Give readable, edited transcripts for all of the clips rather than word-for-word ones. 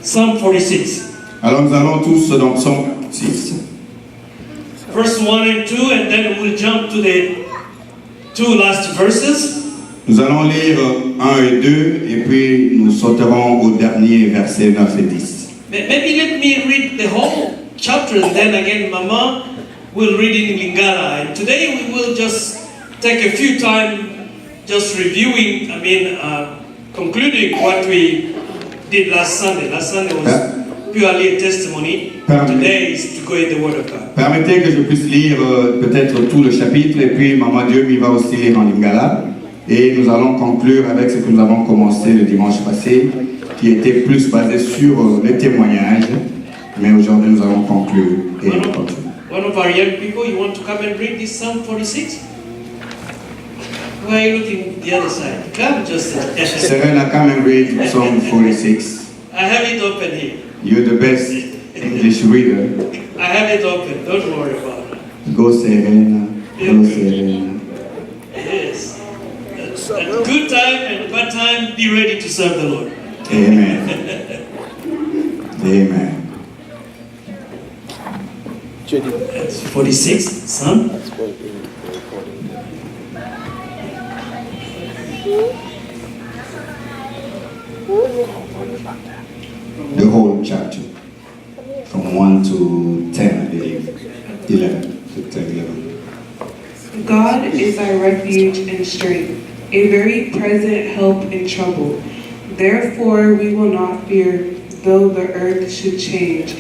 Psalm 46. Alors nous allons tous dans Psaume 6. Verse 1 and 2, and then we'll jump to the two last verses. Nous allons lire 1 et 2 et puis nous sauterons au dernier verset 9 et 10. Maybe let me read the whole chapter and then again Mama will read in Lingala. And today we will just take a few time just reviewing, concluding what we did last Sunday. Last Sunday was purely a testimony. Today is to go in the Word of God. Permettez que je puisse lire peut-être tout le chapitre et puis Maman Dieu m'y va aussi lire en Lingala. Et nous allons conclure avec ce que nous avons commencé le dimanche passé, qui était plus basé sur les témoignages. Mais aujourd'hui nous allons conclure et continuer. One of our young people, you want to come and read this Psalm 46? Why are you looking the other side? Come, just Serena, come and read Psalm 46. I have it open here. You're the best English reader. I have it open. Don't worry about it. Go Serena. Go Serena. Yes. At good time and bad time, be ready to serve the Lord. Amen. Amen. That's 46, Psalm. The whole chapter, from 1 to 10, I believe. 11 to 10, 11. God is our refuge and strength, a very present help in trouble. Therefore we will not fear, though the earth should change,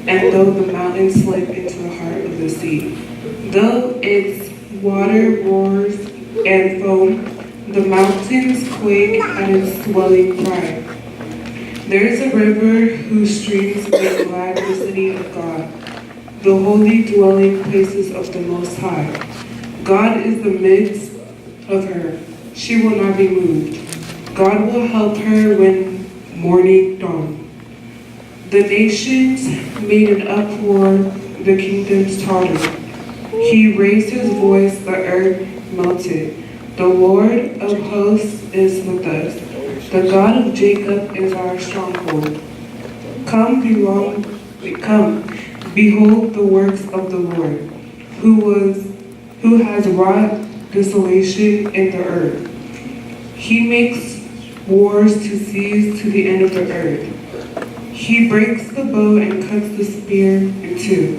and though the mountains slip into the heart of the sea. Though its water roars and foam, the mountains quake at its swelling pride. There is a river whose streams make glad the city of God, the holy dwelling places of the Most High. God is the midst of her. She will not be moved. God will help her when morning dawns. The nations made an uproar, the kingdoms tottered. He raised his voice, the earth melted. The Lord of hosts is with us. The God of Jacob is our stronghold. Come, behold the works of the Lord, who has wrought desolation in the earth. He makes wars to cease to the end of the earth. He breaks the bow and cuts the spear in two.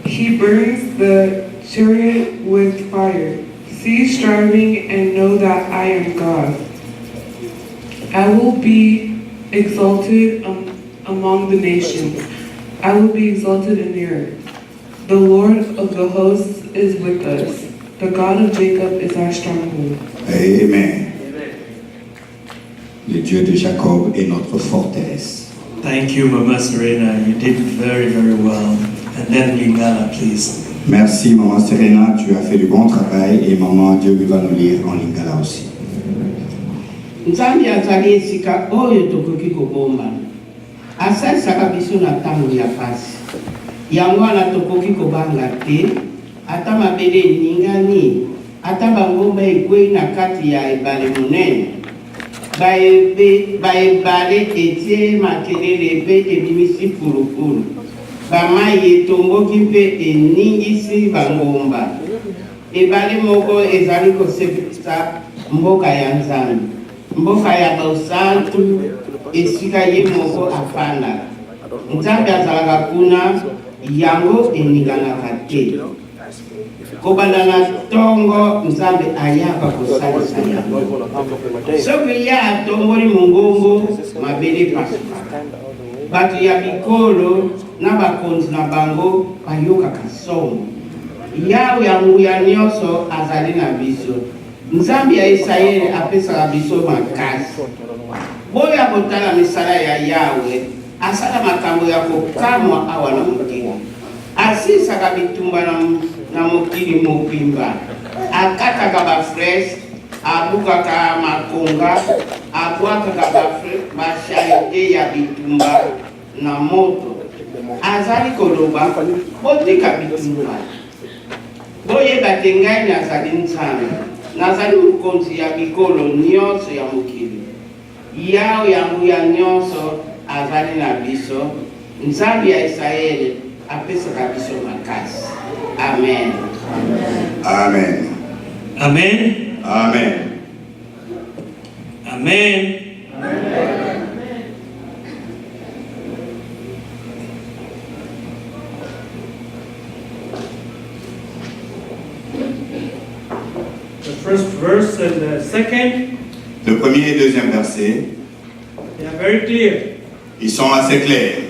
He burns the chariot with fire. Cease striving and know that I am God. I will be exalted among the nations. I will be exalted in the earth. The Lord of the hosts is with us. The God of Jacob is our stronghold. Amen. Le Dieu de Jacob est notre forteresse. Thank you, Mama Serena. You did very, very well. And then Lingala, please. Merci, Maman Serena. Tu as fait du bon travail et Maman Dieu va nous lire en Lingala aussi. Nzambi azali esika oyo tokoki kobomba. Asalisaka biso na ntango ya pasi. Yango wana tokoki kobanga te, ata mabele eningani, ata bangomba ekwei na kati ya ebale monene. Baebale etie makelele mpe ebimisi pulupulu. Bamai etomboki mpe eningisi bangomba. Ebale moko ezali kosepelisa mboka ya Nzambe. Mboka ya Bosantu esika ye moko afanda. Nzambe azalaka kuna yango eninganaka te. Kobanda na tongo Nzambe ayaka kosalisa yango. Soki ya atongoli mongongo mabele pasuka. Bato ya bikolo na bakonzi na bango bayokaka somo. Yawe ya nguya nyonso azali na biso. Nzambe ya Israeli apesaka biso makasi. Boya kotala misala ya Yawe, asala makambo ya kokamwa awa na mokili. Asisaka bitumba na mokili mobimba. Akataka bafresh, abukaka makonga, abwakaka bashalite ya bitumba na moto. Azali koloba, botika bitumba. Boye batengai nazali Nzambe. Nazali mukonzi ya bikolo nyonso ya mokili. Yao yanguya nyonso azali na biso. Nzambi ya Israeli apesaka biso makasi. Amen. Amen. Amen. Amen. Amen. The first verse and the second, Le premier et deuxième verset, they are very clear, ils sont assez clairs.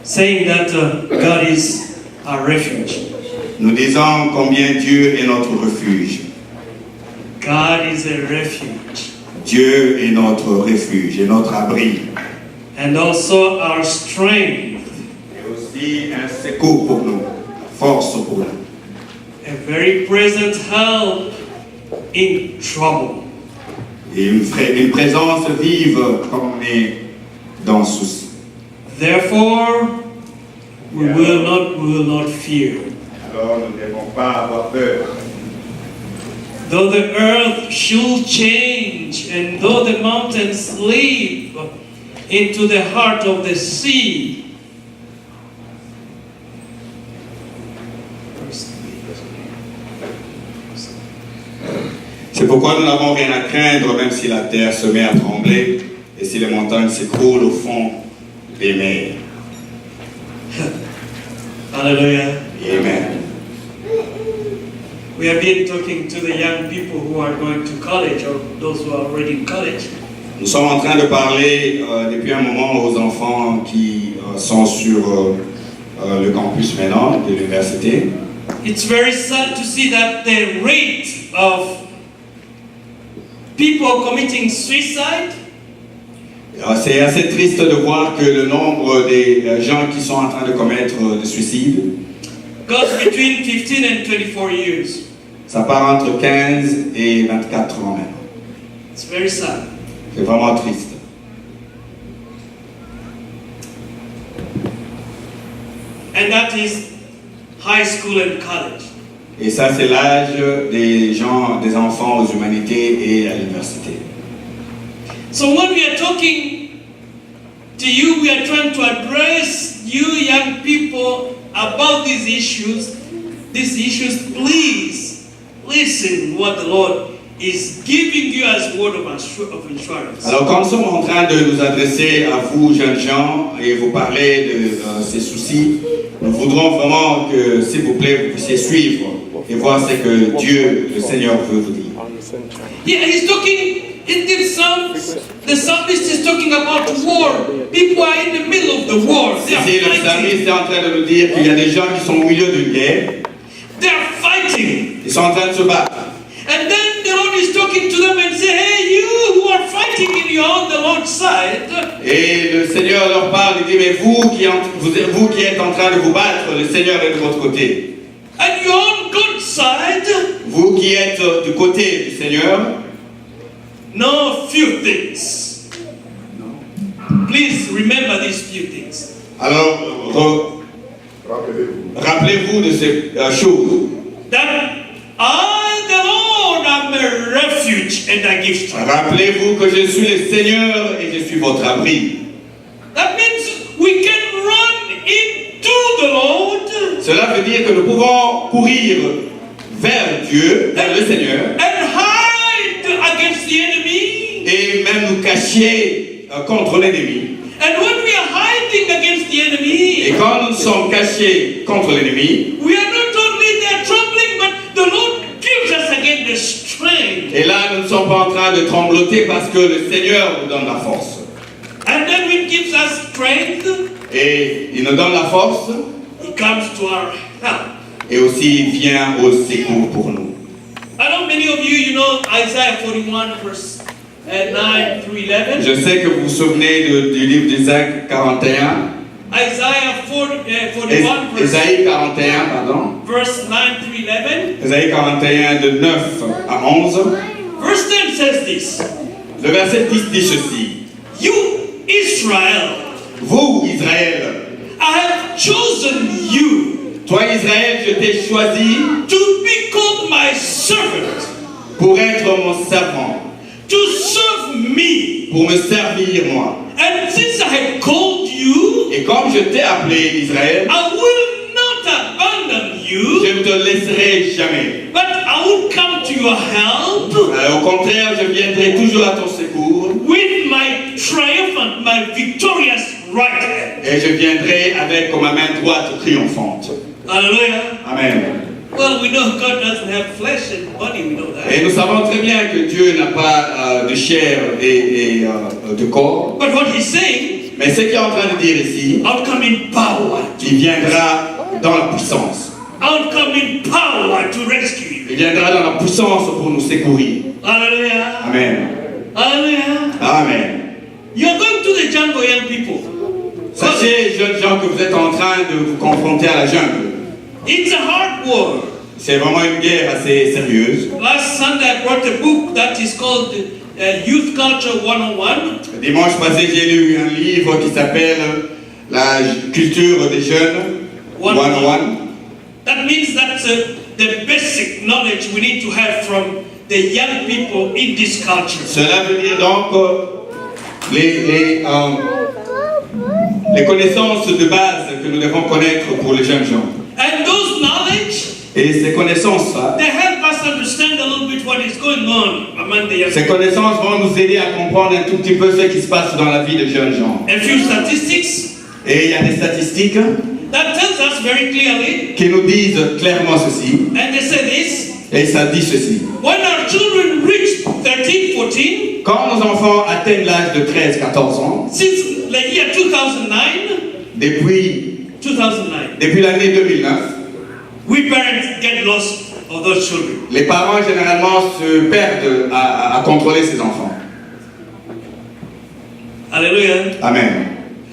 saying that God is our refuge. Nous disons combien Dieu est notre refuge. God is a refuge. Dieu est notre refuge et notre abri. And also our strength, Et aussi un secours pour nous, force pour nous. a very present help in trouble. Et une présence vive quand on est dans le souci. Therefore, we will not fear. Alors nous ne devons pas avoir peur. Though the earth should change, and though the mountains slip into the heart of the sea. C'est pourquoi nous n'avons rien à craindre, même si la terre se met à trembler et si les montagnes s'écroulent au fond des mers. Hallelujah. Amen. We have been talking to the young people who are going to college or those who are already in college. Nous sommes en train de parler depuis un moment aux enfants qui sont sur le campus maintenant de l'université. It's very sad to see that the rate of people committing suicide C'est assez triste de voir que le nombre des gens qui sont en train de commettre des suicides, goes between 15 and 24 years. ça part entre 15 et 24 ans maintenant. It's very sad. C'est vraiment triste. And that is high school and college. Et ça, c'est l'âge des gens, des enfants aux humanités et à l'université. So when we are talking to you, we are trying to address you young people about these issues. Please listen what the Lord is giving you as word of assurance. Alors, quand nous sommes en train de nous adresser à vous, jeunes gens, et vous parler de ces soucis, nous voudrons vraiment que, s'il vous plaît, vous puissiez suivre et voir ce que Dieu, le Seigneur, veut vous dire. Yeah, he's talking in this psalms. The psalmist is talking about war. People are in the middle of the war. They are Ici, le fighting. psalmiste est en train de nous dire qu'il y a des gens qui sont au milieu d'une guerre. They are fighting. Ils sont en train de se battre. And then the Lord is talking to them and say, hey, you who are fighting and you're on the Lord's side. Et le Seigneur leur parle, il dit, mais vous qui êtes en train de vous battre, le Seigneur est de votre côté. And you're on God's side. Vous qui êtes du côté du Seigneur, know few things. Please remember these few things. alors rappelez-vous de ces choses. That I, the Lord, am a refuge and I give strength. Rappelez-vous que je suis le Seigneur et je suis votre abri. That means we can run into the Lord Cela veut dire que nous pouvons courir vers Dieu, vers le Seigneur, and hide against the enemy. et même nous cacher contre l'ennemi. And when we are hiding against the enemy, Et quand nous sommes cachés contre l'ennemi, we are not only there trembling, but the Lord gives us again the strength. et là nous ne sommes pas en train de trembloter parce que le Seigneur nous donne la force. And then when He gives us strength, Et il nous donne la force, He comes to our help. et aussi il vient au secours pour nous. I know many of you know Isaiah 41 verse 9 through 11. Je sais que vous vous souvenez du livre d'Isaac 41. Isaiah 41 Ésaïe 41, pardon. verse 9 through 11. Ésaïe 41 de 9 à 11. Verse 10 says this. Le verset 10 dit ceci. You, Israel, Vous, Israël, I have chosen you toi, Israël, je t'ai choisi to be my servant, pour être mon servant, to serve me pour me servir moi. And since I have called you, Et comme je t'ai appelé Israël, I will not abandon you, je ne te laisserai jamais. but I will come to your help Au contraire, je viendrai toujours à ton secours with my triumphant, my victorious right hand. et je viendrai avec ma main droite triomphante. Hallelujah. Amen. Well, we know God doesn't have flesh and body, we know that. Et nous savons très bien que Dieu n'a pas de chair et de corps. But what he's saying, Mais ce qu'il est en train de dire ici, I'll come in power. il viendra dans la puissance. I'll come in power to rescue you. Il viendra dans la puissance pour nous secourir. Hallelujah. Amen. Hallelujah. Amen. You're going to the jungle, young people. Sachez, jeunes gens, que vous êtes en train de vous confronter à la jungle. It's a hard war. C'est vraiment une guerre assez sérieuse. Last Sunday I wrote a book that is called Youth Culture 101. Dimanche passé, j'ai lu un livre qui s'appelle La culture des jeunes, 101. That means that the basic knowledge we need to have from the young people in this culture. Cela veut dire donc les connaissances de base que nous devons connaître pour les jeunes gens. And those knowledge, Et ces connaissances-là, they help us understand a little bit what is going on among the young ces people. connaissances vont nous aider à comprendre un tout petit peu ce qui se passe dans la vie des jeunes gens. A few statistics Et il y a des statistiques that tells us very clearly, qui nous disent clairement ceci, and they say this, et ça dit ceci. when our children reach 13, 14, Quand nos enfants atteignent l'âge de 13-14 ans, since the year 2009, depuis l'année 2009, we parents get lost of those children. les parents généralement se perdent à contrôler ces enfants. Hallelujah. Amen.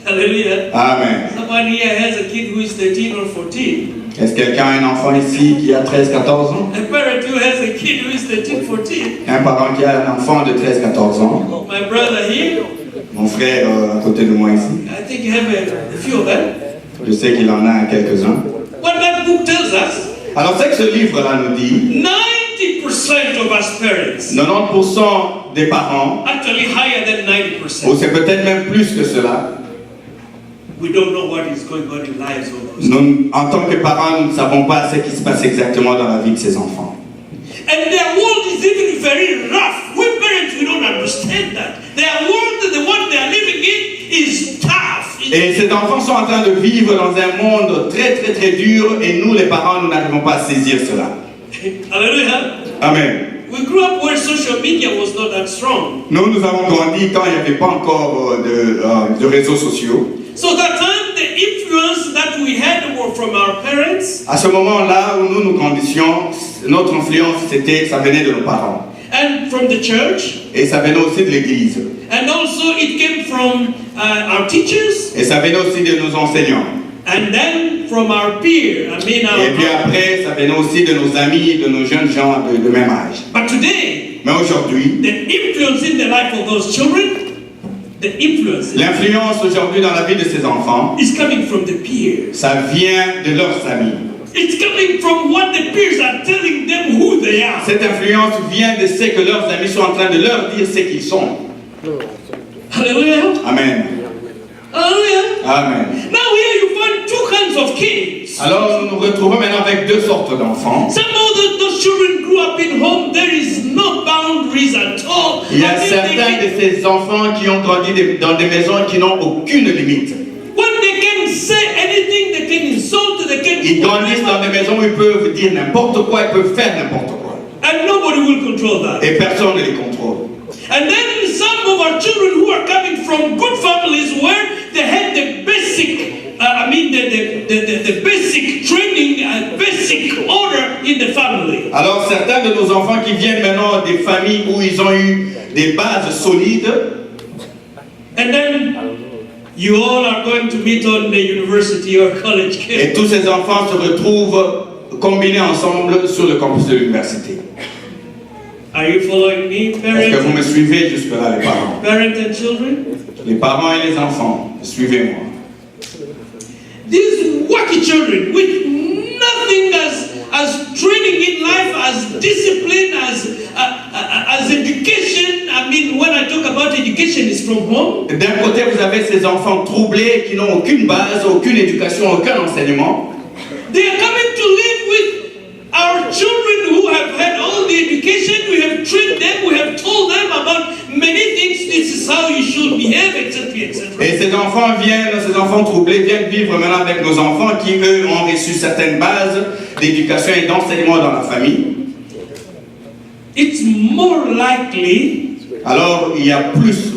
Hallelujah. Amen. Someone here has a kid who is 13 or 14. Est-ce que quelqu'un a un enfant ici qui a 13-14 ans? A parent who has a kid who is 13, 14. Un parent qui a un enfant de 13-14 ans? My brother here, Mon frère à côté de moi ici. I think you have a few of them. Je sais qu'il en a quelques-uns. What that book tells us, Alors c'est que ce livre-là nous dit 90% of us parents, 90% des parents, actually higher than ou 90%, c'est peut-être même plus que cela, we don't know what is going on in lives of those. nous, en tant que parents, nous ne savons pas ce qui se passe exactement dans la vie de ces enfants. And their world is even very rough. We parents, we don't understand that. Their world, the one they are living in, is tough. Et ces enfants sont en train de vivre dans un monde très très très dur et nous les parents, nous n'arrivons pas à saisir cela. Hallelujah. Amen. We grew up where social media was not that strong. Nous avons grandi quand il n'y avait pas encore de réseaux sociaux. So that time, the influence that we had were from our parents, À ce moment-là où nous grandissions, notre influence, ça venait de nos parents. and from the church, Et ça venait aussi de l'église. and also it came from our teachers, Et ça venait aussi de nos enseignants. and then from our peer. Et puis après, ça venait aussi de nos amis, de nos jeunes gens de même âge. But today, Mais aujourd'hui, the influence in the life of those children, the influence l'influence aujourd'hui dans la vie de ces enfants, is coming from the peers. ça vient de leurs amis. It's coming from what the peers are telling them who they are. Cette influence vient de ce que leurs amis sont en train de leur dire ce qu'ils sont. Hallelujah. Amen. Hallelujah. Amen. Now here you find two kinds of kids. Alors nous nous retrouvons maintenant avec deux sortes d'enfants. Some of those children grew up in home. There is no boundaries at all. Il y a And then certains de ces enfants qui ont grandi dans des maisons qui n'ont aucune limite. when they can say anything, they can insult, they can Ils do grandissent dans whatever, des maisons où ils peuvent dire n'importe quoi, ils peuvent faire n'importe quoi. and nobody will control that. Et personne ne les contrôle. And then some of our children who are coming from good families where they had the basic, the basic training and basic order in the family. Alors certains de nos enfants qui viennent maintenant des familles où ils ont eu des bases solides, And then you all are going to meet on the university or college et campus. tous ces enfants se retrouvent combinés ensemble sur le campus de l'université. Are you following me, Est-ce que vous parents? me suivez jusque-là, les parents? Parents and children? Les parents et les enfants, suivez-moi. These wacky children with nothing as training in life, as discipline, as education, when I talk about education, it's from home. D'un côté, vous avez ces enfants troublés qui n'ont aucune base, aucune éducation, aucun enseignement. They are coming to live with our children who have had all the education. We have trained them. We have told them about many things. This is how you should behave, etc., etc. Et ces enfants troublés viennent vivre maintenant avec nos enfants qui, eux, ont reçu certaines bases d'éducation et d'enseignement dans la famille. It's more likely Alors, il y a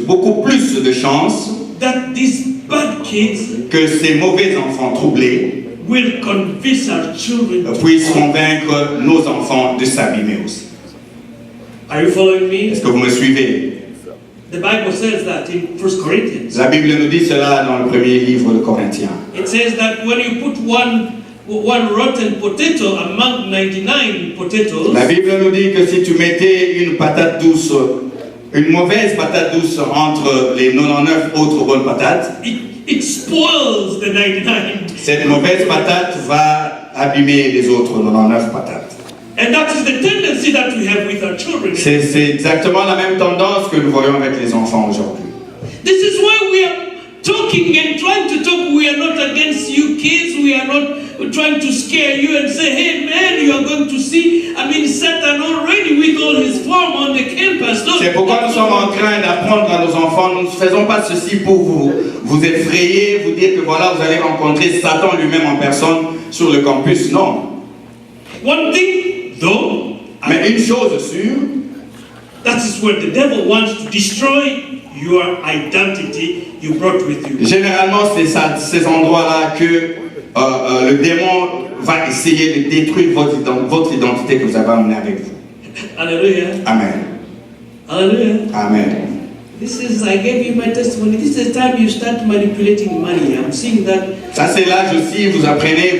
beaucoup plus de chances that these bad kids que ces mauvais enfants troublés will convince our children. puissent convaincre nos enfants de s'abîmer aussi. Are you following me? Est-ce que vous me suivez? The Bible says that in 1 Corinthians. La Bible nous dit cela dans le premier livre de Corinthiens. It says that when you put one rotten potato among 99 potatoes, La Bible nous dit que si tu mettais une patate douce, une mauvaise patate douce entre les 99 autres bonnes patates, it spoils the 99. cette mauvaise patate va abîmer les autres 99 patates. And that is the tendency that we have with our children. C'est exactement la même tendance que nous voyons avec les enfants aujourd'hui. This is why we are talking and trying to talk. We are not against you kids. We are not trying to scare you and say, hey man, you are going to see, Satan already with all his form on the campus. No, c'est pourquoi nous sommes en train d'apprendre à nos enfants. Nous ne faisons pas ceci pour vous effrayer, vous dire que voilà, vous allez rencontrer Satan lui-même en personne sur le campus. Non. One thing, though, mais une chose sûre, that is where the devil wants to destroy your identity you brought with you. Généralement, c'est ces endroits-là que le démon va essayer de détruire votre identité que vous avez amenée avec vous. Hallelujah. Amen. Hallelujah. Amen. I gave you my testimony. This is the time you start manipulating money. I'm seeing that. Ça c'est l'âge aussi, vous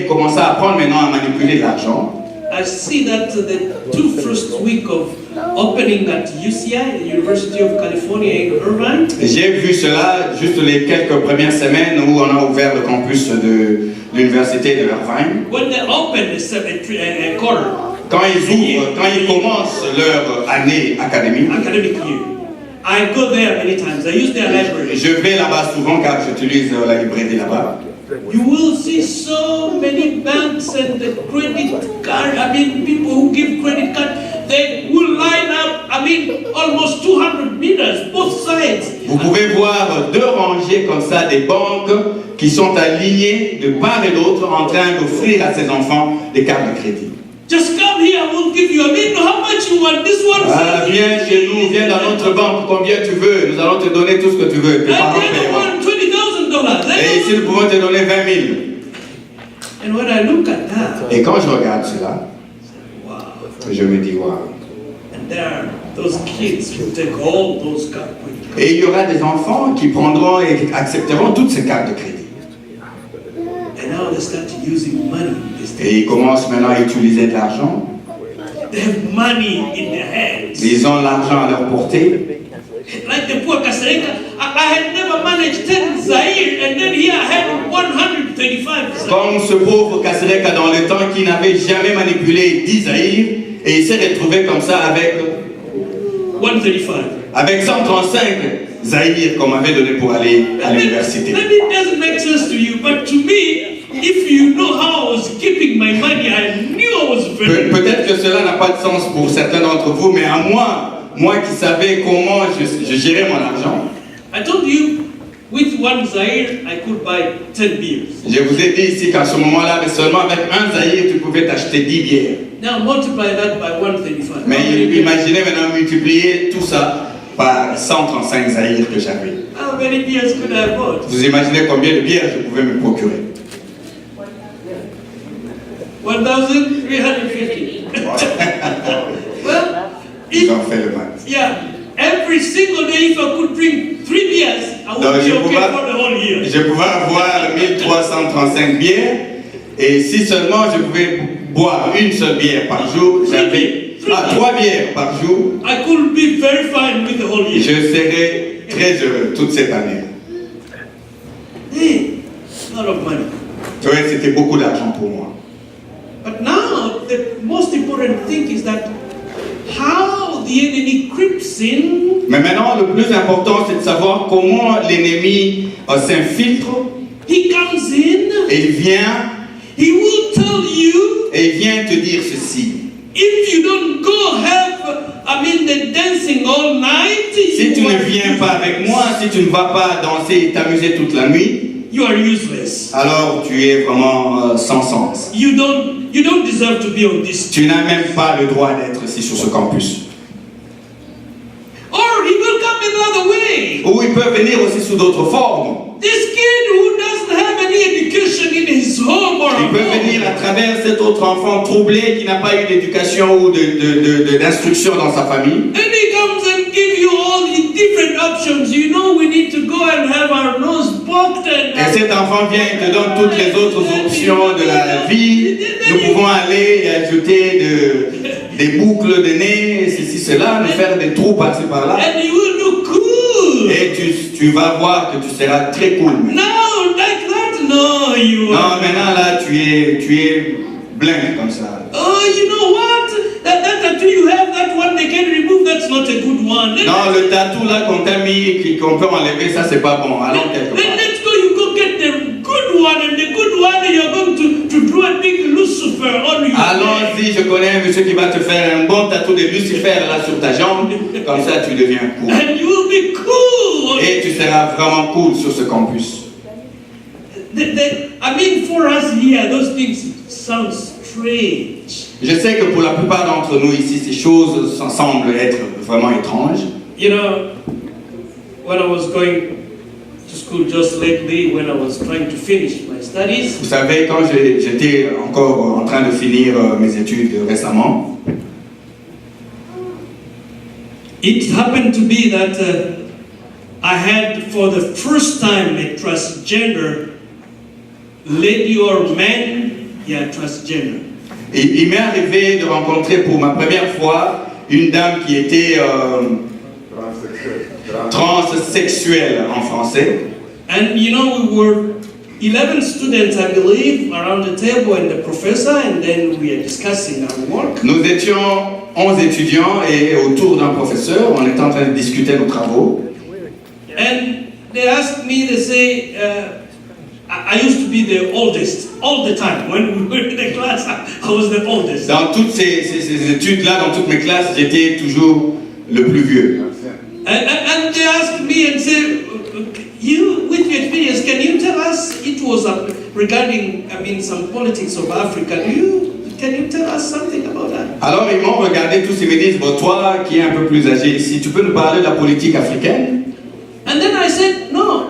commencez à apprendre maintenant à manipuler l'argent. I see that the 2 first week of opening at UCI, the University of California in Irvine. J'ai vu cela juste les quelques premières semaines où on a ouvert le campus de l'université de Irvine. When they open a quarter. Quand ils commencent leur année académique. Academic year. I go there many times. I use their library. Je vais là-bas souvent car j'utilise la librairie là-bas. You will see so many banks and the credit card. People who give credit card, they will line up. Almost 200 meters, both sides. Vous pouvez voir 2 rangées comme ça des banques qui sont alignées de part et d'autre en train d'offrir à ces enfants des cartes de crédit. Just come here, I will give you. How much you want? This one. Viens chez nous, viens dans notre banque, combien tu veux? Nous allons te donner tout ce que tu veux. Tes parents paieront. $20,000. Et ici, nous pouvons te donner 20 000. And when I look at that, et quand je regarde cela, wow. Je me dis waouh. And there are those kids who take all those cards. Et il y aura des enfants qui prendront et accepteront toutes ces cartes de crédit. And now they start using money. Et ils commencent maintenant à utiliser de l'argent. They have money in their hands. Ils ont l'argent à leur portée. Like the poor Kasereka, I had never managed 10 Zaire, and then here I had 135. Comme ce pauvre Kasereka dans le temps qui n'avait jamais manipulé 10 Zaire, et il s'est retrouvé comme ça avec 135. Avec 135 Zaire qu'on m'avait donné pour aller à l'université. Maybe it doesn't make sense to you, but to me, if you know how I was keeping my money, I knew I was very. Peut-être que cela n'a pas de sens pour certains d'entre vous, mais à moi qui savais comment je gérais mon argent. I told you, with 1 Zaire, I could buy 10 beers. Je vous ai dit ici qu'à ce moment-là, seulement avec 1 Zaire, tu pouvais t'acheter 10 bières. Now multiply that by 135. Mais imaginez maintenant multiplier tout ça par 135 Zaire que j'avais. How many beers could I bought? Vous imaginez combien de bières je pouvais me procurer? 1,350. Well, Ils ont fait le maths. Yeah, every single day, if I could drink 3 beers, I would be okay for the whole year. Je pouvais avoir 1335 bières, et si seulement je pouvais boire une seule bière par jour, j'avais 3 bières par jour. I could be very fine with the whole year. Je serais très heureux toute cette année. Hey, a lot of money. Oui, c'était beaucoup d'argent pour moi. But now, the most important thing is that how the enemy creeps in, Mais maintenant, le plus important, c'est de savoir comment l'ennemi s'infiltre. he comes in, Et il vient, he will tell you, et il vient te dire ceci. if you don't go have, the dancing all night, Si tu ne viens pas avec moi, si tu ne vas pas danser et t'amuser toute la nuit, you are useless. alors tu es vraiment sans sens. You don't deserve to be on this. Tu n'as même pas le droit d'être ici sur ce campus. Or he will come another way. Ou il peut venir aussi sous d'autres formes. This kid who doesn't have any education in his home or Il peut home, venir à travers cet autre enfant troublé qui n'a pas eu d'éducation ou d'instruction dans sa famille. and he comes and give you all the different options. You know, we need to go and have our nose poked Et cet enfant vient et te donne toutes les autres options de la vie. Nous pouvons aller et ajouter des boucles de nez, ceci, cela, nous faire des trous par-ci par-là. and you will do cool. Et tu vas voir que tu seras très cool. Now, like that, no, you Non, are. maintenant là, tu es blingue comme ça. Oh, you know what? That tattoo you have, that one they can remove. That's not a good one. Non, le tatou là qu'on t'a mis, qu'on peut enlever, ça c'est pas bon. Allons quelque part. Let's go. You go get the good one, and the good one you're going to draw a big Lucifer on you. Allons-y, je connais un monsieur qui va te faire un bon tatou de Lucifer là sur ta jambe. Comme ça, tu deviens cool. And you will be cool. Et tu seras vraiment cool sur ce campus. For us here, those things sound strange. Je sais que pour la plupart d'entre nous ici, ces choses semblent être vraiment étranges. You know, when I was going to school just lately, when I was trying to finish my studies, Vous savez, quand j'étais encore en train de finir mes études récemment, it happened to be that I had for the first time a transgender lady or man, transgender. et il m'est arrivé de rencontrer pour ma première fois une dame qui était transsexuelle en français. And you know, we were 11 students, I believe, around the table and the professor, and then we are discussing our work. Nous étions 11 étudiants et autour d'un professeur, on était en train de discuter nos travaux. And they asked me, they say, I used to be the oldest all the time. When we were in the class, I was the oldest. Dans toutes ces études-là, dans toutes mes classes, j'étais toujours le plus vieux. And they asked me and said, you, with your experience, can you tell us, it was regarding, some politics of Africa, can you tell us something about that? Alors ils m'ont regardé tous et me disent, bon, toi qui es un peu plus âgé ici, tu peux nous parler de la politique africaine? And then I said, no,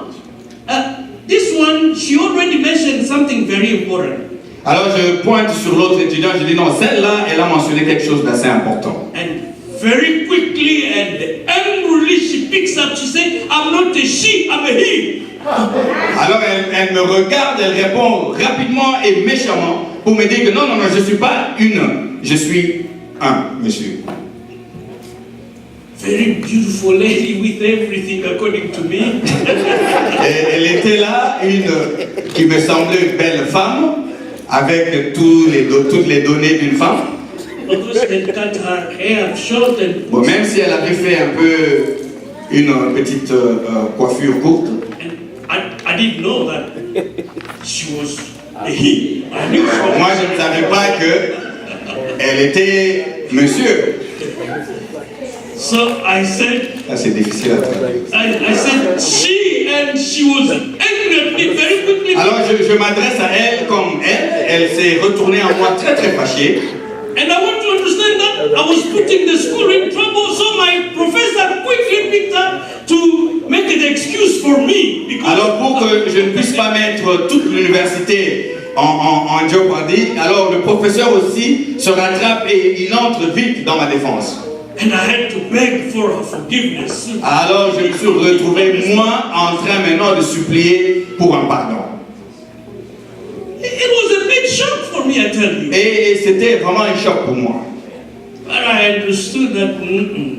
this one, she already mentioned something very important. Alors je pointe sur l'autre étudiant, je dis non, celle-là, elle a mentionné quelque chose d'assez important. And very quickly and angrily she picks up, she said, I'm not a she, I'm a he. Alors elle me regarde, elle répond rapidement et méchamment pour me dire que non, je ne suis pas une, je suis un monsieur. Very beautiful lady with everything according to me. Et elle était là, une qui me semblait une belle femme, avec toutes les données d'une femme. Although she had cut her hair short and Bon, même si elle avait fait un peu une petite coiffure courte. And I didn't know that she was a he. I knew she was. Moi, je ne savais pas que elle était monsieur. So I said, Ça, c'est difficile à traduire. I said she, and she was angry at me very quickly. Alors, je m'adresse à elle comme elle s'est retournée en moi très très fâchée. And I want to understand that I was putting the school in trouble, so my professor quickly picked up to make an excuse for me. Because Alors, pour que je ne puisse pas mettre toute l'université en jeopardy, alors le professeur aussi se rattrape et il entre vite dans ma défense. And I had to beg for her forgiveness. Alors, je me suis retrouvé, moi, en train maintenant de supplier pour un pardon. It was a big shock for me, I tell you. Et c'était vraiment un choc pour moi. But I understood that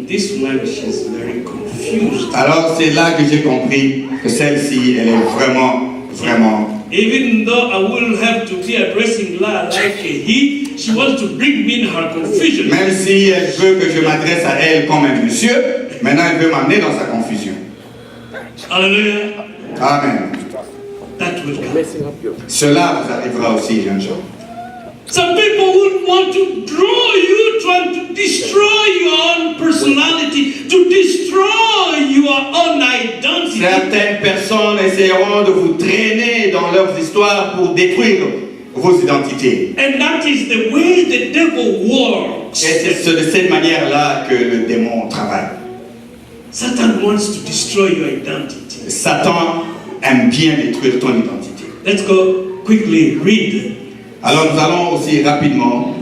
this woman, she's very confused. Alors, c'est là que j'ai compris que celle-ci, elle est vraiment, vraiment Even though I will have to be addressing La like a he, she wants to bring me in her confusion. Même si elle veut que je m'adresse à elle comme un monsieur, maintenant elle veut m'amener dans sa confusion. Hallelujah. Amen. That will come. Cela vous arrivera aussi, jeunes gens. Some people would want to draw you, trying to destroy your own personality, to destroy your own identity. Certaines personnes essaieront de vous traîner dans leurs histoires pour détruire vos identités. And that is the way the devil works. Et c'est de cette manière-là que le démon travaille. Satan wants to destroy your identity. Satan aime bien détruire ton identité. Let's go quickly read. Alors nous allons aussi rapidement,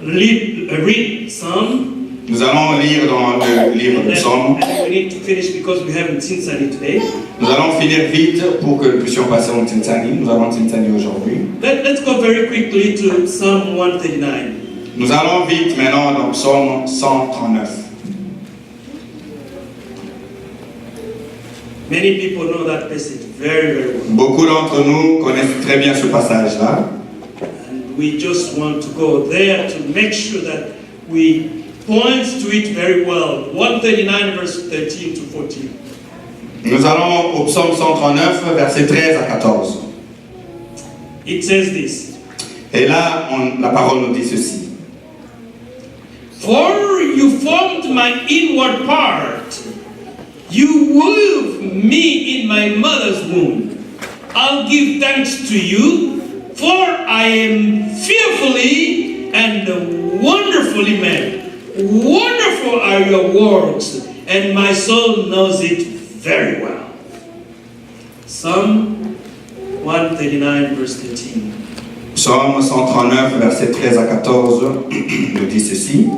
Read some. nous allons lire dans le livre de Psaume. And we need to finish because we haven't seen Sunny today. Nous allons finir vite pour que nous puissions passer au Tinsani. Nous avons Tinsani aujourd'hui. Let's go very quickly to Psalm 139. Nous allons vite maintenant dans Psaume 139. Many people know that passage very, very well. Beaucoup d'entre nous connaissent très bien ce passage-là. And we just want to go there to make sure that we point to it very well. 139 verse 13 to 14. Nous allons au Psaume 139, versets 13 à 14. It says this. Et là, la parole nous dit ceci. For you formed my inward part. You wove me in my mother's womb. I'll give thanks to you, for I am fearfully and wonderfully made. Wonderful are your works, and my soul knows it very well. Psalm 139, verse 13. Psaume 139, versets 13 à 14, nous dit ceci.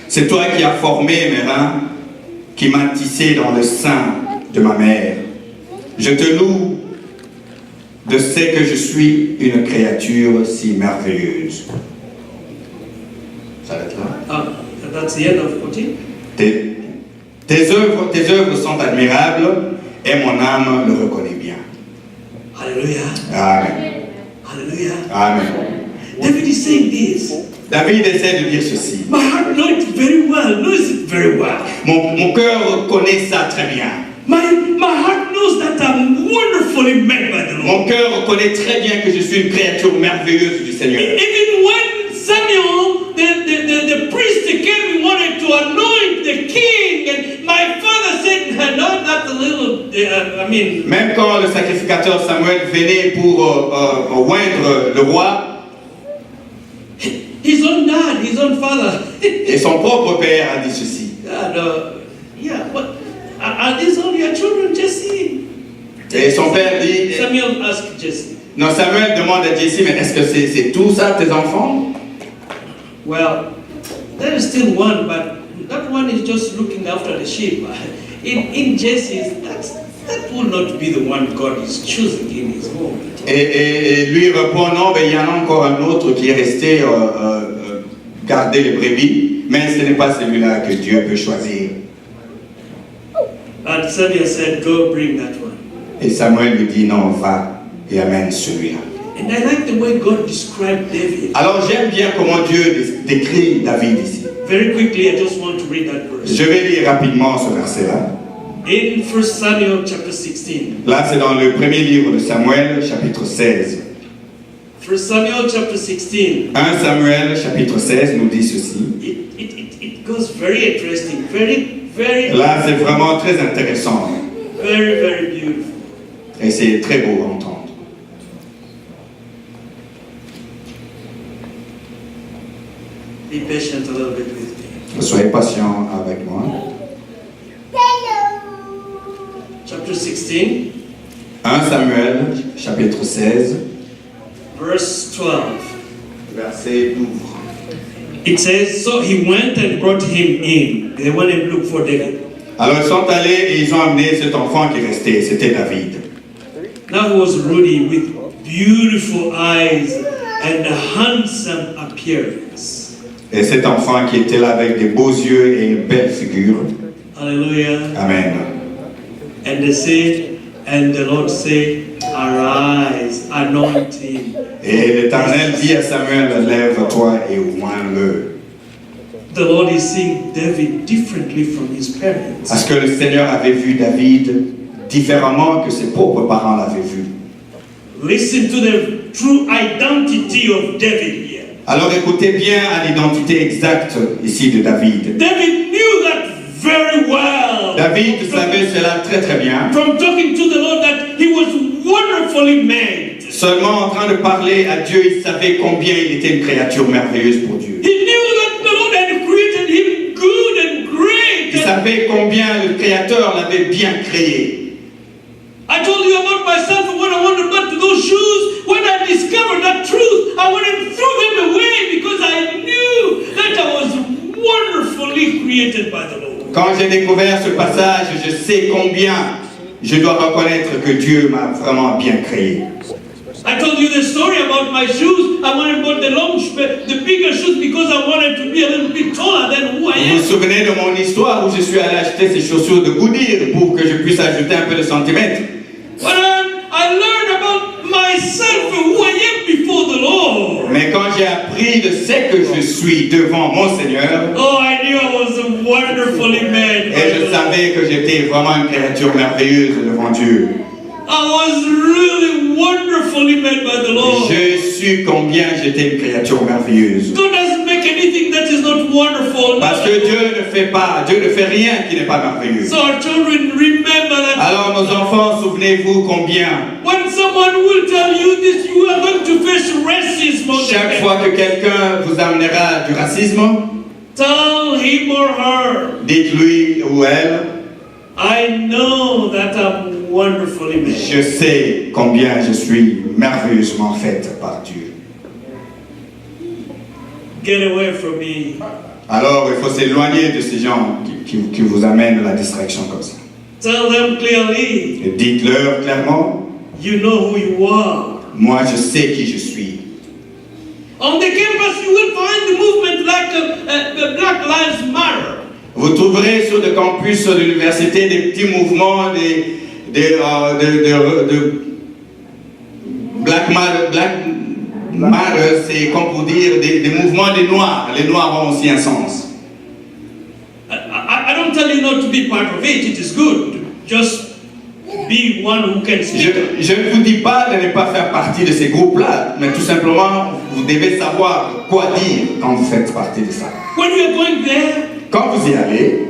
C'est toi qui as formé mes reins, qui m'as tissé dans le sein de ma mère. Je te loue de ce que je suis une créature si merveilleuse. Ça va être là. That's the end of 14. Tes œuvres sont admirables et mon âme le reconnaît bien. Hallelujah. Amen. Hallelujah. Amen. David is saying this. David essaie de dire ceci. My heart knows it very well, knows it very well. Mon cœur connaît ça très bien. My heart knows that I'm wonderfully made by the Lord. Mon cœur connaît très bien que je suis une créature merveilleuse du Seigneur. Even when Samuel, the priest came and wanted to anoint the king, and my father said, no, not the little, Même quand le sacrificateur Samuel venait pour oindre le roi, his own dad, his own father. et son propre père a dit ceci. Yeah, but are these all your children, Jesse? Et son père dit, Samuel asked Jesse. non, Samuel demande à Jesse, mais est-ce que c'est tout ça tes enfants? Well, there is still one, but that one is just looking after the sheep. In Jesse's, that will not be the one God is choosing in his home. Et lui répond, non, mais il y en a encore un autre qui est resté garder les brebis, mais ce n'est pas celui-là que Dieu peut choisir. And Samuel said, go bring that one. Et Samuel lui dit, non, va et amène celui-là. And I like the way God described David. Alors j'aime bien comment Dieu décrit David ici. Very quickly, I just want to read that verse. Je vais lire rapidement ce verset-là. In 1 Samuel chapter 16. Là, c'est dans le premier livre de Samuel, chapitre 16. 1 Samuel chapter 16. 1 Samuel, chapitre 16, nous dit ceci. It goes very interesting, very. Là, c'est vraiment très intéressant. Very beautiful. Et c'est très beau à entendre. Be patient a little bit with me. Soyez patient avec moi. Chapter 16. 1 Samuel, chapitre 16, Verse 12. verset 12. It says, so he went and brought him in. They went and looked for David. Alors ils sont allés et ils ont amené cet enfant qui restait, c'était David. Now he was ruddy with beautiful eyes and a handsome appearance. Et cet enfant qui était là avec des beaux yeux et une belle figure. Hallelujah. Amen. And they said, and the Lord said, arise, anoint him. Et l'Éternel dit à Samuel, lève-toi et oins-le. The Lord is seeing David differently from his parents. Parce que le Seigneur avait vu David différemment que ses propres parents l'avaient vu. Listen to the true identity of David here. Alors écoutez bien à l'identité exacte ici de David. David knew that very well. David savait cela très très bien. From talking to the Lord that he was wonderfully made. Seulement en train de parler à Dieu, il savait combien il était une créature merveilleuse pour Dieu. He knew that the Lord had created him good and great. Il savait combien le Créateur l'avait bien créé. I told you about myself when I wanted to buy those shoes. When I discovered that truth, I went and threw them away because I knew that I was wonderfully created by the Lord. Quand j'ai découvert ce passage, je sais combien je dois reconnaître que Dieu m'a vraiment bien créé. I told you the story about my shoes. I went and bought the bigger shoes because I wanted to be a little bit taller than who I Vous vous am. souvenez de mon histoire où je suis allé acheter ces chaussures de Goodyear pour que je puisse ajouter un peu de centimètres. But I learned about myself and who I am before the Lord. Mais quand j'ai appris de ce que je suis devant mon Seigneur, Oh, I knew I was wonderfully made. et je savais que j'étais vraiment une créature merveilleuse devant Dieu. I was really wonderfully made by the Lord. Je suis combien j'étais une créature merveilleuse. God doesn't make anything that is not wonderful. Parce que Dieu ne fait rien qui n'est pas merveilleux. So our children remember that. Alors nos enfants, souvenez-vous combien When someone will tell you this, you are going to face racism. on the chaque way. fois que quelqu'un vous amènera du racisme, Tell him or her, dites-lui ou elle, I know that I'm wonderfully made. je sais combien je suis merveilleusement faite par Dieu. Get away from me. Alors il faut s'éloigner de ces gens qui vous amènent à la distraction comme ça. Tell them clearly, Et dites-leur clairement, you know who you are. moi je sais qui je suis. On the campus, you will find the movement like the Black Lives Matter. Vous trouverez sur le campus de l'université des petits mouvements de Black Matter, c'est comme pour dire des mouvements des Noirs. Les Noirs ont aussi un sens. I don't tell you not to be part of it. It is good. Just be one who can speak. Je ne vous dis pas de ne pas faire partie de ces groupes-là, mais tout simplement, vous devez savoir quoi dire quand vous faites partie de ça. When you are going there, Quand vous y allez,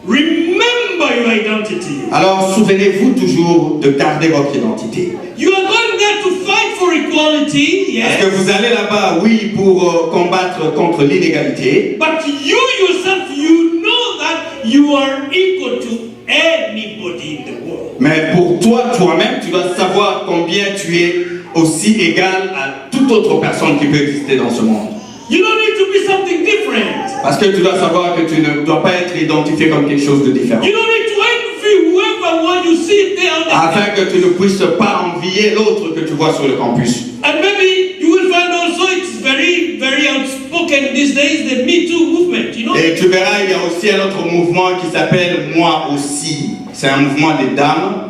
remember your identity. alors souvenez-vous toujours de garder votre identité. You are going there to fight for equality, Parce que yes. vous allez là-bas, oui, pour combattre contre l'inégalité, But you yourself, you know that you are equal to anybody in the world. mais pour toi-même, tu dois savoir combien tu es aussi égal à toute autre personne qui peut exister dans ce monde. You don't need to be something different. Parce que tu dois savoir que tu ne dois pas être identifié comme quelque chose de différent. You don't need to envy whoever one you see there on the Afin que tu ne puisses pas envier l'autre que tu vois sur le campus. And maybe you will find also it's very, very outspoken these days, the Me Too movement, you know? Et tu verras, il y a aussi un autre mouvement qui s'appelle Moi aussi. C'est un mouvement des dames.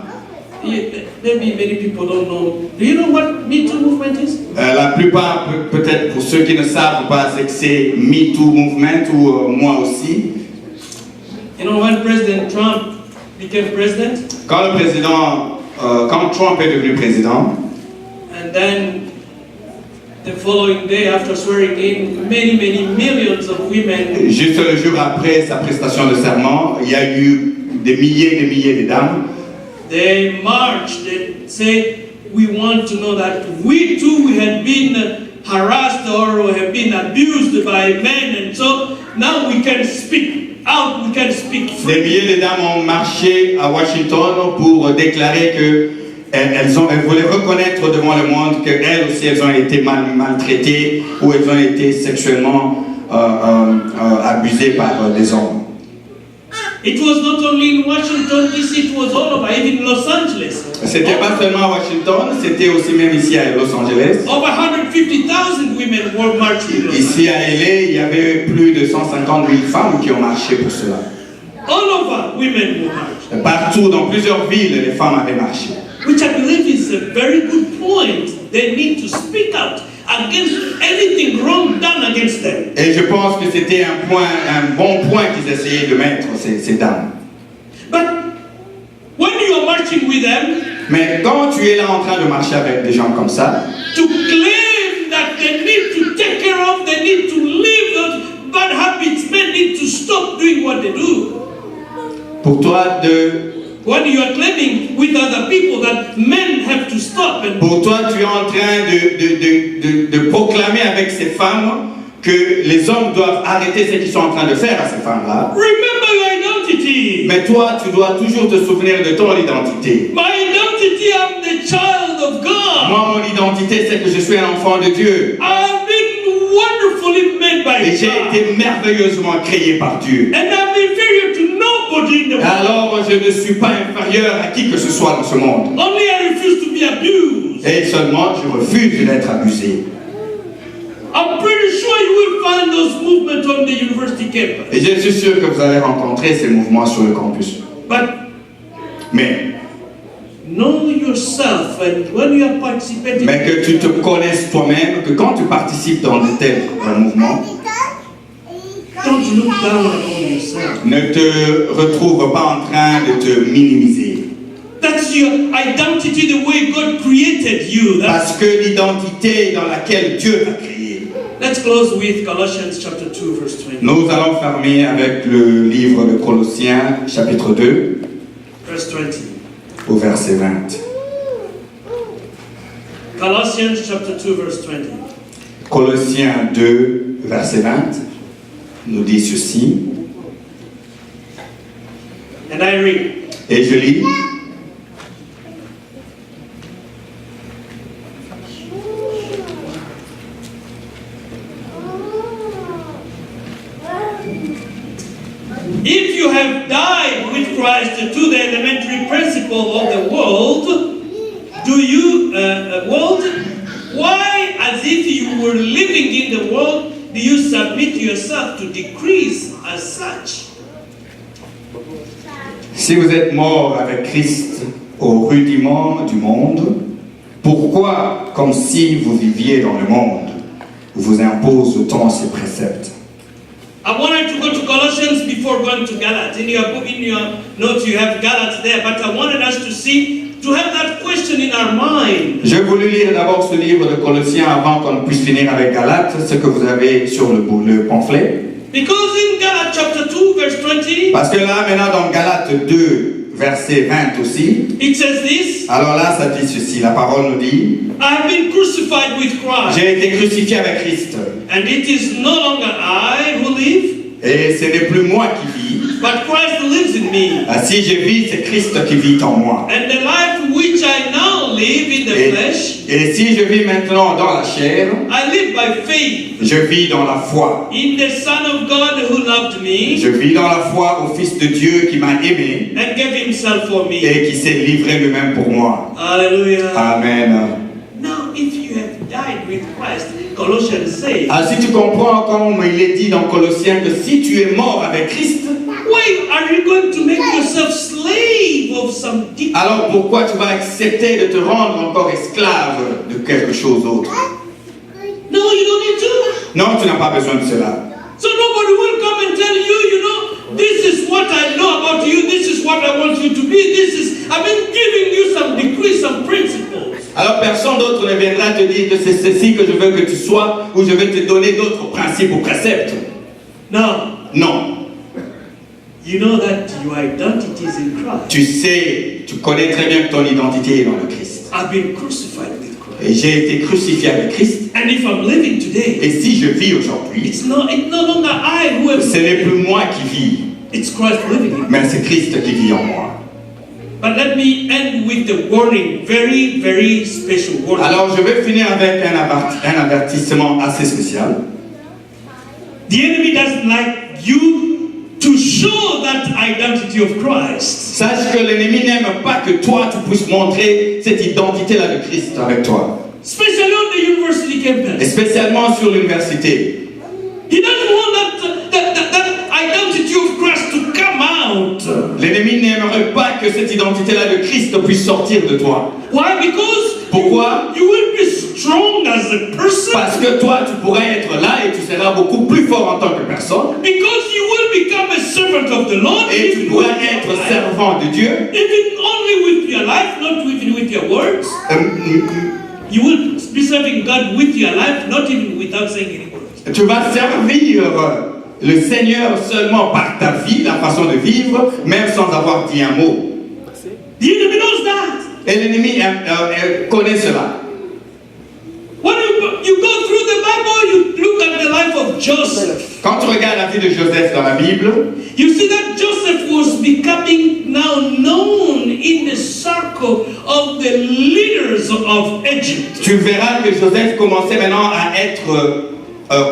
Maybe many people don't know. Do you know what Me Too movement is? La plupart, peut-être pour ceux qui ne savent pas, c'est que c'est Me Too Movement ou Moi aussi. You know, when President Trump became president, Quand Trump est devenu président, and then the following day after swearing in, many, many millions of women, juste le jour après sa prestation de serment, il y a eu des milliers de dames. they marched and said, we want to know that we too we had been harassed or we have been abused by men, and so now we can speak out, we can speak Des freely. milliers de dames ont marché à Washington pour déclarer que elles voulaient reconnaître devant le monde qu'elles aussi elles ont été maltraitées ou elles ont été sexuellement abusées par des hommes. It was not only in Washington DC, it was all over, even Los Angeles. C'était pas seulement à Washington, c'était aussi même ici à Los Angeles. Over 150,000 women were marching. Ici à LA, il y avait plus de 150 000 femmes qui ont marché pour cela. All over, women were marching. Partout, dans plusieurs villes, les femmes avaient marché. Which I believe is a very good point. They need to speak out against anything wrong done against them. Et je pense que c'était un bon point qu'ils essayaient de mettre, ces dames. But when you are marching with them, Mais quand tu es là en train de marcher avec des gens comme ça, to claim that they need to take care of, they need to leave those bad habits, men need to stop doing what they do. pour toi When you are claiming with other people that men have to stop and tu es en train de proclamer avec ces femmes que les hommes doivent arrêter ce qu'ils sont en train de faire à ces femmes-là. remember your identity. Mais toi, tu dois toujours te souvenir de ton identité. My identity, I'm the child of God. Moi, mon identité, c'est que je suis un enfant de Dieu. I've been wonderfully made by Et j'ai God. été merveilleusement créé par Dieu. And I'm inferior to nobody in the world. Alors, je ne suis pas inférieur à qui que ce soit dans ce monde. Only I refuse to be abused. Et seulement, je refuse d'être abusé. I'm pretty sure you will find those movements on the university campus. Et je suis sûr que vous allez rencontrer ces mouvements sur le campus. But Mais know yourself, and when you are participating, que tu te connaisses toi-même, que quand tu participes dans de tels mouvements, don't look down upon yourself. ne te retrouve pas en train de te minimiser. That's your identity, the way God created you. Parce que l'identité dans laquelle Dieu t'a créé. Let's close with Colossians chapter 2, verse 20. Nous allons fermer avec le livre de Colossiens, chapitre 2, Verse 20. au verset 20. Colossians chapter 2, verse 20. Colossiens 2, verset 20, nous dit ceci, And I read. et je lis. If you have died with Christ to the elementary principle of the world, why, as if you were living in the world, do you submit yourself to decrease as such? Si vous êtes mort avec Christ au rudiment du monde, pourquoi, comme si vous viviez dans le monde, vous impose-t-on ces préceptes? I wanted to go to Colossians before going to Galates. In your book, in your notes, you have Galates there, but I wanted us to have that question in our mind. J'ai voulu lire d'abord ce livre de Colossiens avant qu'on puisse finir avec Galates, ce que vous avez sur le pamphlet. Because in Galates chapter 2, verse 20, Parce que là, maintenant, dans Galates 2, verset 20 aussi, it says this, alors là, ça dit ceci, la parole nous dit, I have been crucified with Christ, j'ai été crucifié avec Christ, and it is no longer I who live, et ce n'est plus moi qui vis. but Christ lives in me. Si je vis, c'est Christ qui vit en moi. And the life which I now live in the flesh, Et si je vis maintenant dans la chair, I live by faith je vis dans la foi. in the Son of God who loved me Je vis dans la foi au Fils de Dieu qui m'a aimé and gave himself for me. et qui s'est livré lui-même pour moi. Hallelujah. Amen. Now, if you have died with Christ, Colossians says, Si tu comprends comme il est dit dans Colossiens que si tu es mort avec Christ, why are you going to make yourself slave of some deep? alors pourquoi tu vas accepter de te rendre encore esclave de quelque chose d'autre? No, you don't need to. Non, tu n'as pas besoin de cela. So nobody will come and tell you, you know, this is what I know about you, this is what I want you to be, I've been giving you some decrees, some principles. Alors personne d'autre ne viendra te dire que c'est ceci que je veux que tu sois ou je vais te donner d'autres principes ou préceptes. Now, Non. you know that your identity is in Christ. Tu sais, tu connais très bien que ton identité est dans le Christ. I've been crucified with Christ. Et j'ai été crucifié avec Christ. And if I'm living today, Et si je vis aujourd'hui, it's no longer I who am, ce n'est plus moi qui vis, it's Christ living in me. mais c'est Christ qui vit en moi. But let me end with the warning, very, very special warning. Alors je vais finir avec un avertissement assez spécial. The enemy doesn't like you to show that identity of Christ. Sache que l'ennemi n'aime pas que toi tu puisses montrer cette identité-là de Christ avec toi. Especially on the university Et campus. spécialement sur l'université. He doesn't want that identity of Christ to come out. L'ennemi n'aimerait pas que cette identité-là de Christ puisse sortir de toi. Why? Because Pourquoi? you will be strong as a person. Parce que toi, tu pourrais être là et tu seras beaucoup plus fort en tant que personne. Because you will become a servant of the Lord. Et tu pourrais être servant de Dieu. Even only with your life, not even with your words. You will be serving God with your life, not even without saying any words. Tu vas servir le Seigneur seulement par ta vie, la façon de vivre, même sans avoir dit un mot. The enemy knows that. Et l'ennemi connaît cela. When you go through the Bible, you look at the life of Joseph. Quand tu regardes la vie de Joseph dans la Bible, You see that Joseph was becoming now known in the circle of the leaders of Egypt. tu verras que Joseph commençait maintenant à être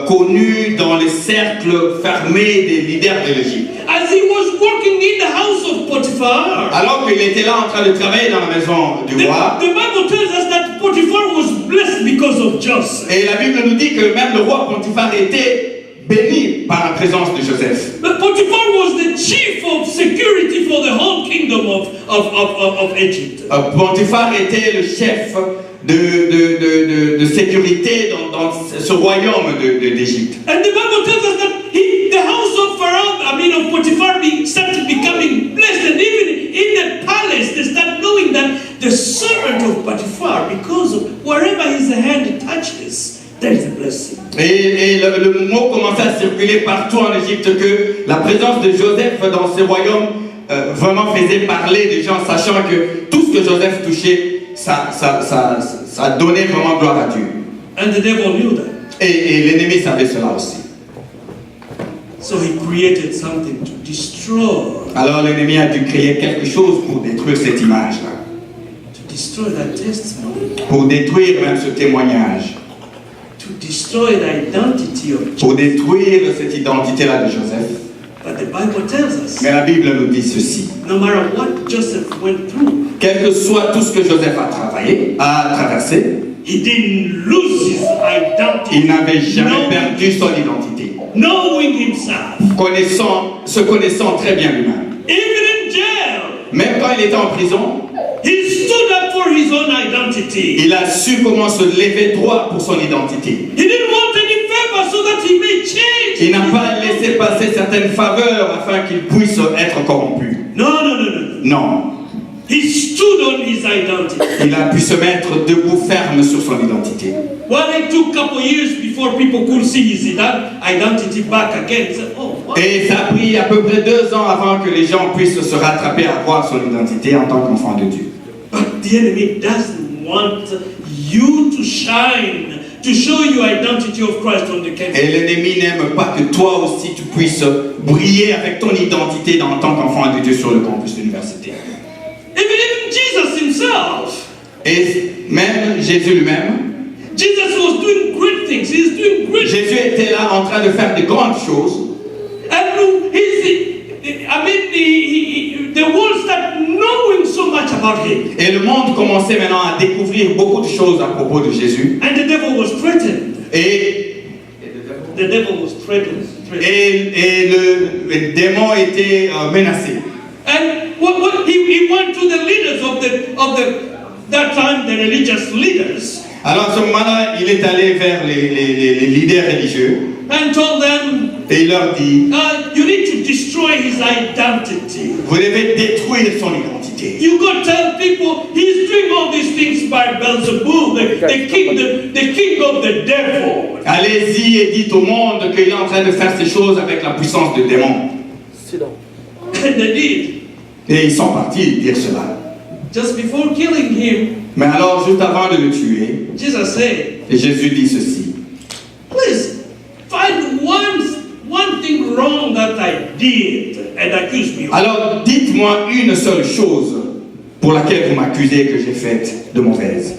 connu dans les cercles fermés des leaders de l'Égypte. As he was working in the house of Potiphar, Alors qu'il était là en train de travailler dans la maison du roi, the Bible tells us that Potiphar was blessed because of Joseph. et la Bible nous dit que même le roi Potiphar était béni par la présence de Joseph. But Potiphar was the chief of security for the whole kingdom of Egypt. Potiphar était le chef de sécurité dans ce royaume d'Égypte. And the Bible tells us that the house of Pharaoh, of Potiphar, started becoming blessed. And even in the palace, they start knowing that the servant of Potiphar, because wherever his hand touches, there is a blessing. Et le mot commençait à circuler partout en Égypte que la présence de Joseph dans ce royaume vraiment faisait parler des gens, sachant que tout ce que Joseph touchait, ça donnait vraiment gloire à Dieu. And the devil knew that. Et l'ennemi savait cela aussi. So he created something to destroy. Alors l'ennemi a dû créer quelque chose pour détruire cette image-là. To destroy that testimony. Pour détruire même ce témoignage. To destroy the identity of Pour détruire cette identité-là de Joseph. But the Bible tells us, Mais la Bible nous dit ceci. no matter what Joseph went through, Quel que soit tout ce que Joseph a traversé, he didn't lose his identity. il n'avait jamais perdu son identité. Knowing himself. Se connaissant très bien lui-même. Even in jail, Même quand il était en prison, he stood up for his own identity. il a su comment se lever droit pour son identité. He didn't want any favor so that he may change. Il n'a pas laissé passer certaines faveurs afin qu'il puisse être corrompu. No. Non. He stood on his identity. Il a pu se mettre debout ferme sur son identité. Well, it took a couple years before people could see his identity back again. Said, oh, what? Et ça a pris à peu près 2 ans avant que les gens puissent se rattraper à voir son identité en tant qu'enfant de Dieu. But the enemy doesn't want you to shine, to show your identity of Christ on the campus. Et l'ennemi n'aime pas que toi aussi tu puisses briller avec ton identité en tant qu'enfant de Dieu sur le campus de l'université. Even Jesus himself. Et même Jésus lui-même, Jesus was doing great things. He's doing great Jésus était là en train de faire de grandes choses. And the world started knowing so much about him. Et le monde commençait maintenant à découvrir beaucoup de choses à propos de Jésus. And the devil was threatened. Et le démon était menacé. And he went to the leaders of that time, the religious leaders. Alors à ce moment-là, il est allé vers les leaders religieux. And told them, et il leur dit, you need to destroy his identity. Vous devez détruire son identité. You go tell people he's doing all these things by Beelzebub, the king of the devil. Allez-y et dites au monde qu'il est en train de faire ces choses avec la puissance du démon. And they did. Et ils sont partis dire cela. Just before killing him, mais alors, juste avant de le tuer, Jesus said, et Jésus dit ceci. Please find one thing wrong that I did and accuse me of. Alors, dites-moi une seule chose pour laquelle vous m'accusez que j'ai faite de mauvaise.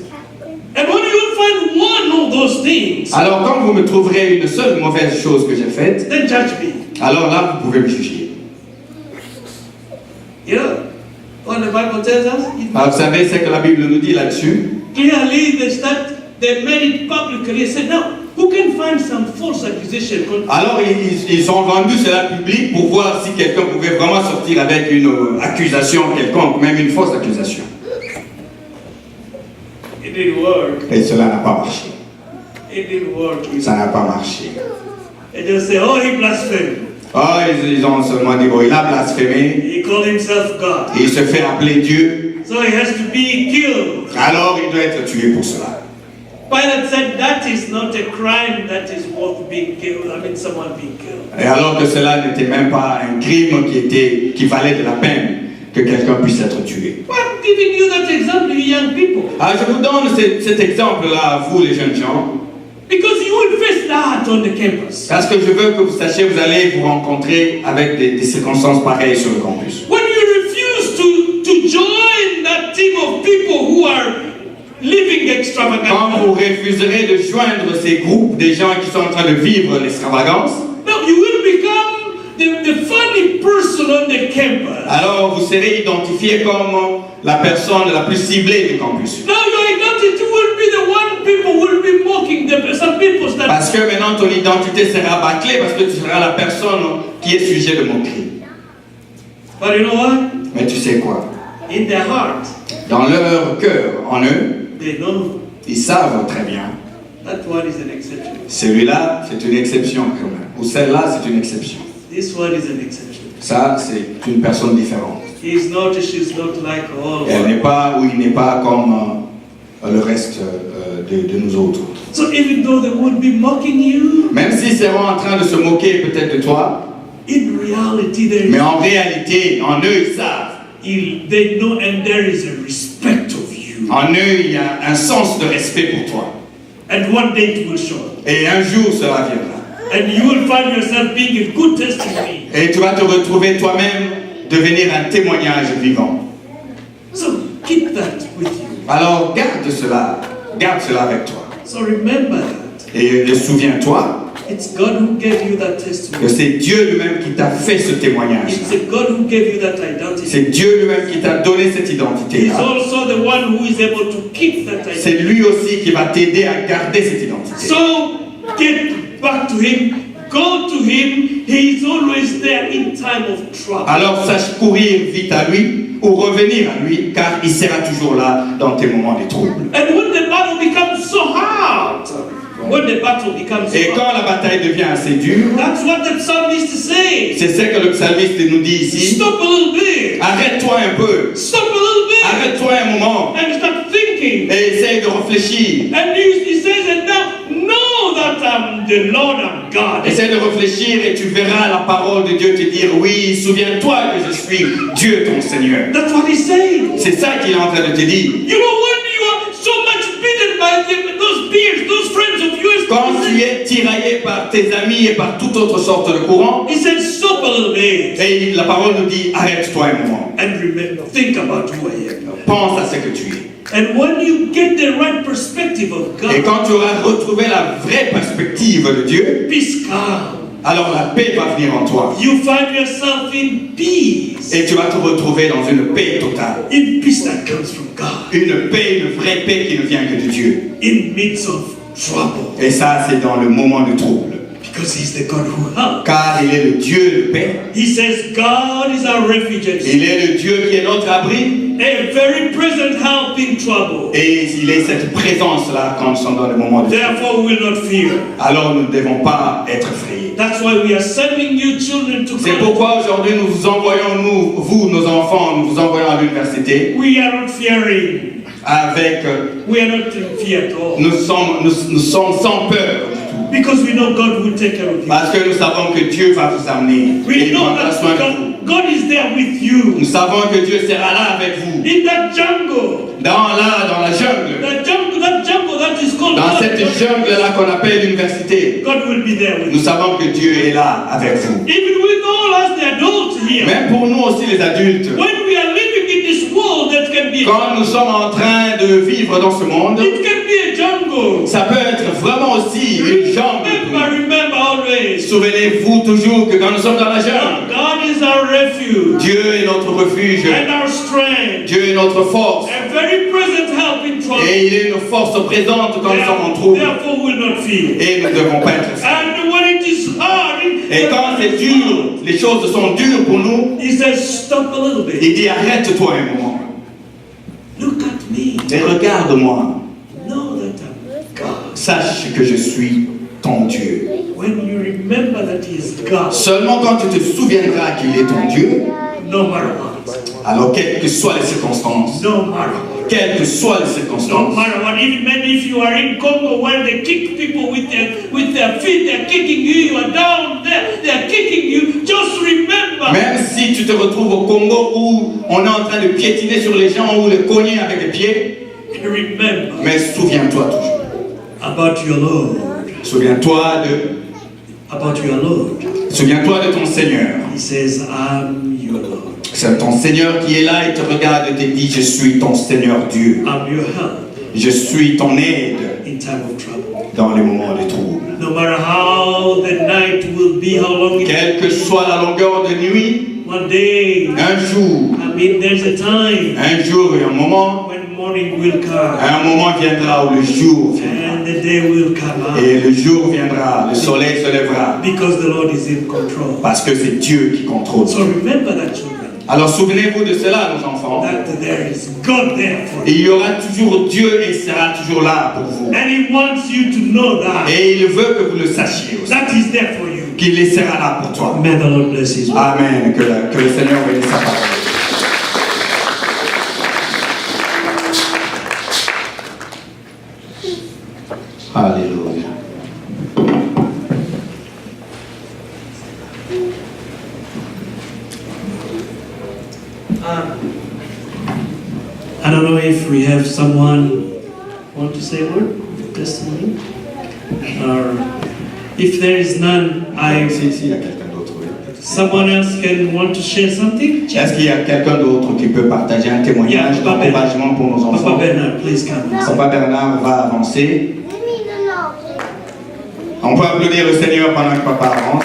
And when you find one of those things, alors, quand vous me trouverez une seule mauvaise chose que j'ai faite, then judge me. Alors là, vous pouvez me juger. Yeah. What the Bible tells us. Alors, vous savez ce que la Bible nous dit là-dessus? Clearly, they made it publicly. They said, no, who can find some false accusation. Alors ils ont rendu cela public pour voir si quelqu'un pouvait vraiment sortir avec une accusation quelconque, même une fausse accusation. It didn't work. Et cela n'a pas marché. It didn't work. Ça n'a pas marché. They just say, oh, he blasphemed. Oh, ils ont seulement dit, bon, il a blasphémé, He called himself God. et il se fait appeler Dieu, So he has to be killed. alors il doit être tué pour cela. Pilate said that is not a crime that is worth being killed. I mean, someone being killed. Et alors que cela n'était même pas un crime qui valait de la peine que quelqu'un puisse être tué. Well, I'm giving you that example, you young people. Alors je vous donne cet exemple-là à vous les jeunes gens, Because you will face that on the campus. parce que je veux que vous sachiez, vous allez vous rencontrer avec des circonstances pareilles sur le campus. When you refuse to join that team of people who are living Quand extravagantly, vous refuserez de joindre ces groupes des gens qui sont en train de vivre l'extravagance, no, you will become the funny person on the campus. alors vous serez identifié comme la personne la plus ciblée du campus. Now your identity will be the one people will be mocking them. Some people start. Parce que maintenant ton identité sera bâclée parce que tu seras la personne qui est sujet de moquerie. But you know what? Mais tu sais quoi? In their heart, Dans leur cœur, en eux, they know ils savent très bien. that one is an exception. Celui-là, c'est une exception quand même. Ou celle-là, c'est une exception. This one is an exception. Ça, c'est une personne différente. He's not, she's not like all. Elle n'est pas ou il n'est pas comme le reste de nous autres. So even though they would be mocking you, Même s'ils seront en train de se moquer peut-être de toi, in reality there mais is, en réalité, en eux, ils savent. they know and there is a respect of you. En eux, il y a un sens de respect pour toi. And one day it will show. Et un jour, cela viendra. And you will find yourself being a good testimony. Et tu vas te retrouver toi-même devenir un témoignage vivant. So keep that with you. Alors garde cela avec toi. So remember that. Et souviens-toi It's God who gave you that que testimony. c'est Dieu lui-même qui t'a fait ce témoignage. It's a God who gave you that identity. C'est Dieu lui-même qui t'a donné cette He's identité. also the one who is able to keep that identity. C'est lui aussi qui va t'aider à garder cette identité. So get back to Him. Go to Him. He is always there in time of trouble. Alors sache courir vite à lui ou revenir à lui, car il sera toujours là dans tes moments de trouble. And when the battle becomes so hard, when the battle becomes Et so quand hard, la bataille devient assez dure, that's what the psalmist says. c'est ce que le psalmiste nous dit ici. Stop a little bit. Arrête-toi un peu, Stop a little bit. arrête-toi un moment And start thinking. et essaye de réfléchir. And he says, and now know that I'm the Lord of God. Essaye de réfléchir et tu verras la parole de Dieu te dire, oui, souviens-toi que je suis Dieu ton Seigneur. That's what he's saying. C'est ça qu'il est en train de te dire. You know, when you are so much beaten by those peers, those friends of yours, Quand tu es tiraillé par tes amis et par toute autre sorte de courant, he said, stop a little bit et la parole nous dit, arrête-toi un moment. and remember, think about who I am. Pense à ce que tu es. And when you get the right perspective of Et God, quand tu auras retrouvé la vraie perspective de Dieu, peace comes. alors la paix va venir en toi. You find yourself in peace. Et tu vas te retrouver dans une paix totale. In peace that comes from God. Une paix, une vraie paix qui ne vient que de Dieu. In midst of trouble. Et ça, c'est dans le moment de trouble. Because He's the God who helps. Car il est le Dieu de paix. He says, God is our refuge and Il est le Dieu qui est notre abri. a very present help in trouble. Et il est cette présence-là quand nous sommes dans le moment de trouble. Therefore, we will not fear. Alors nous ne devons pas être effrayés. That's why we are sending you children to C'est college. pourquoi aujourd'hui nous vous envoyons, vous, nos enfants, nous vous envoyons à l'université We are not fearing. avec, We are not in fear at all. nous sommes sans peur. Because we know God will take care of you. Parce que nous savons que Dieu va vous amener. Et We il know prendra soin that de vous. God is there with you. Nous savons que Dieu sera là avec vous. In that jungle. Dans la jungle. That jungle that is called Dans God. cette jungle-là qu'on appelle l'université. God will be there with Nous you. savons que Dieu est là avec vous. Even with all us, the adults here. Même pour nous aussi les adultes. When we are living in this world, that can be. Quand nous sommes en train de vivre dans ce monde, It can be a jungle. ça peut être vraiment aussi une jungle. Remember always. Souvenez-vous toujours que quand nous sommes dans la jungle, God is our refuge Dieu est notre refuge, and our strength, Dieu est notre force, a very present help in trouble. et il est une force présente quand nous sommes en trouble, Therefore, will not fear. et nous ne devons pas être fiers. And when it is hard, Et quand c'est dur, les choses sont dures pour nous, He says, stop a little bit. il dit arrête-toi un moment Look at me. et regarde-moi. Know that I'm God. Sache que je suis ton Dieu. When you remember that He is God, Seulement quand tu te souviendras qu'il est ton Dieu, no matter what, alors quelles que soient les circonstances, no matter what, quelles que soient les no circonstances, matter what, even maybe if you are in Congo where they kick people with their feet, they're kicking you, you are down there, they're kicking you, just remember. même si tu te retrouves au Congo où on est en train de piétiner sur les gens ou les cogner avec les pieds, Remember mais souviens-toi toujours. about your Lord. Souviens-toi de ton Seigneur. He says, I'm your Lord. C'est ton Seigneur qui est là et te regarde et te dit, je suis ton Seigneur Dieu. I'm your help Je suis ton aide in time of trouble. dans les moments de trouble. No matter how the night will be, how long it Quelle que soit la longueur de nuit, one day, un jour there's a time et un moment, when morning will come un moment viendra où le jour viendra. and the day will come out Et le jour viendra, le soleil se lèvera, because the Lord is in control. parce que c'est Dieu qui contrôle. So remember that, children, Alors souvenez-vous de cela, nos enfants. that there is God there for you. Il y aura toujours Dieu et il sera toujours là pour vous. And He wants you to know that. Et il veut que vous le sachiez aussi, That is there for you. qu'il sera là pour toi. May the Lord bless His word. Amen. Que le Seigneur bénisse sa parole. Alléluia. I don't know if we have someone want to say a word, testimony, or if there is none, Si, il y a quelqu'un d'autre. Oui. someone else can want to share something. Est-ce qu'il y a quelqu'un d'autre qui peut partager un témoignage Yeah, Papa d'encouragement pour nos Papa enfants? Bernard, please come. Papa Bernard va avancer. On peut applaudir le Seigneur pendant que Papa avance.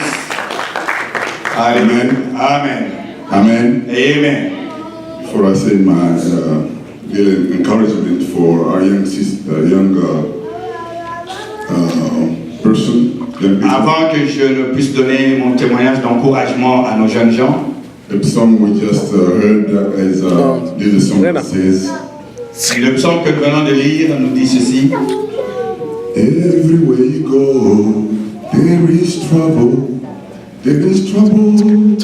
Amen. Amen. Amen. Amen. Before I say my little encouragement for our young sister, young person, young people, Avant que je ne puisse donner mon témoignage d'encouragement à nos jeunes gens, the song we just heard is little song that says, le psaume que nous venons de lire nous dit ceci. everywhere you go, there is trouble. There is trouble.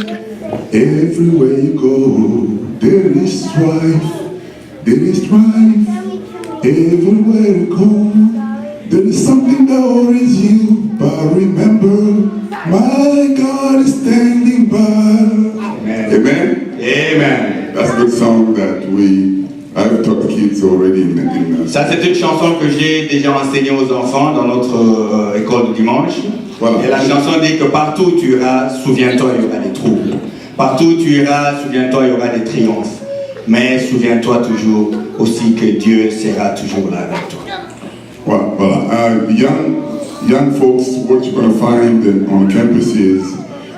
Everywhere you go, there is strife. There is strife. Everywhere you go, there is something that worries you. But remember, my God is standing by. Amen. Amen. Amen. That's a good song that I've taught the kids already in Ça, c'est une chanson que j'ai déjà enseignée aux enfants dans notre école du dimanche. Voilà. Et la chanson dit que partout où tu iras, souviens-toi, il y aura des troubles. Partout où tu iras, souviens-toi, il y aura des triomphes. Mais souviens-toi toujours aussi que Dieu sera toujours là avec toi. Well, young folks, what you're going to find on campus is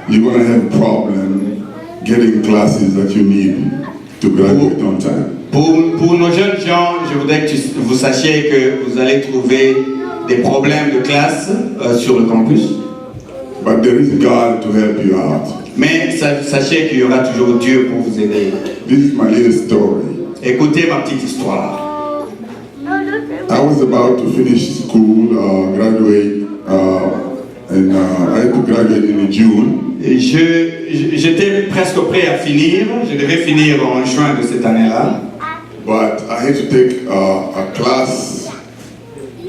you're going to have a problem getting classes that you need to graduate on time. Pour nos jeunes gens, je voudrais que vous sachiez que vous allez trouver des problèmes de classe sur le campus. But there is God to help you out. Mais sachez qu'il y aura toujours Dieu pour vous aider. This is my little story. Écoutez ma petite histoire. I was about to finish school, graduate, and I had to graduate in June. J'étais presque prêt à finir. Je devais finir en juin de cette année-là. But I had to take a class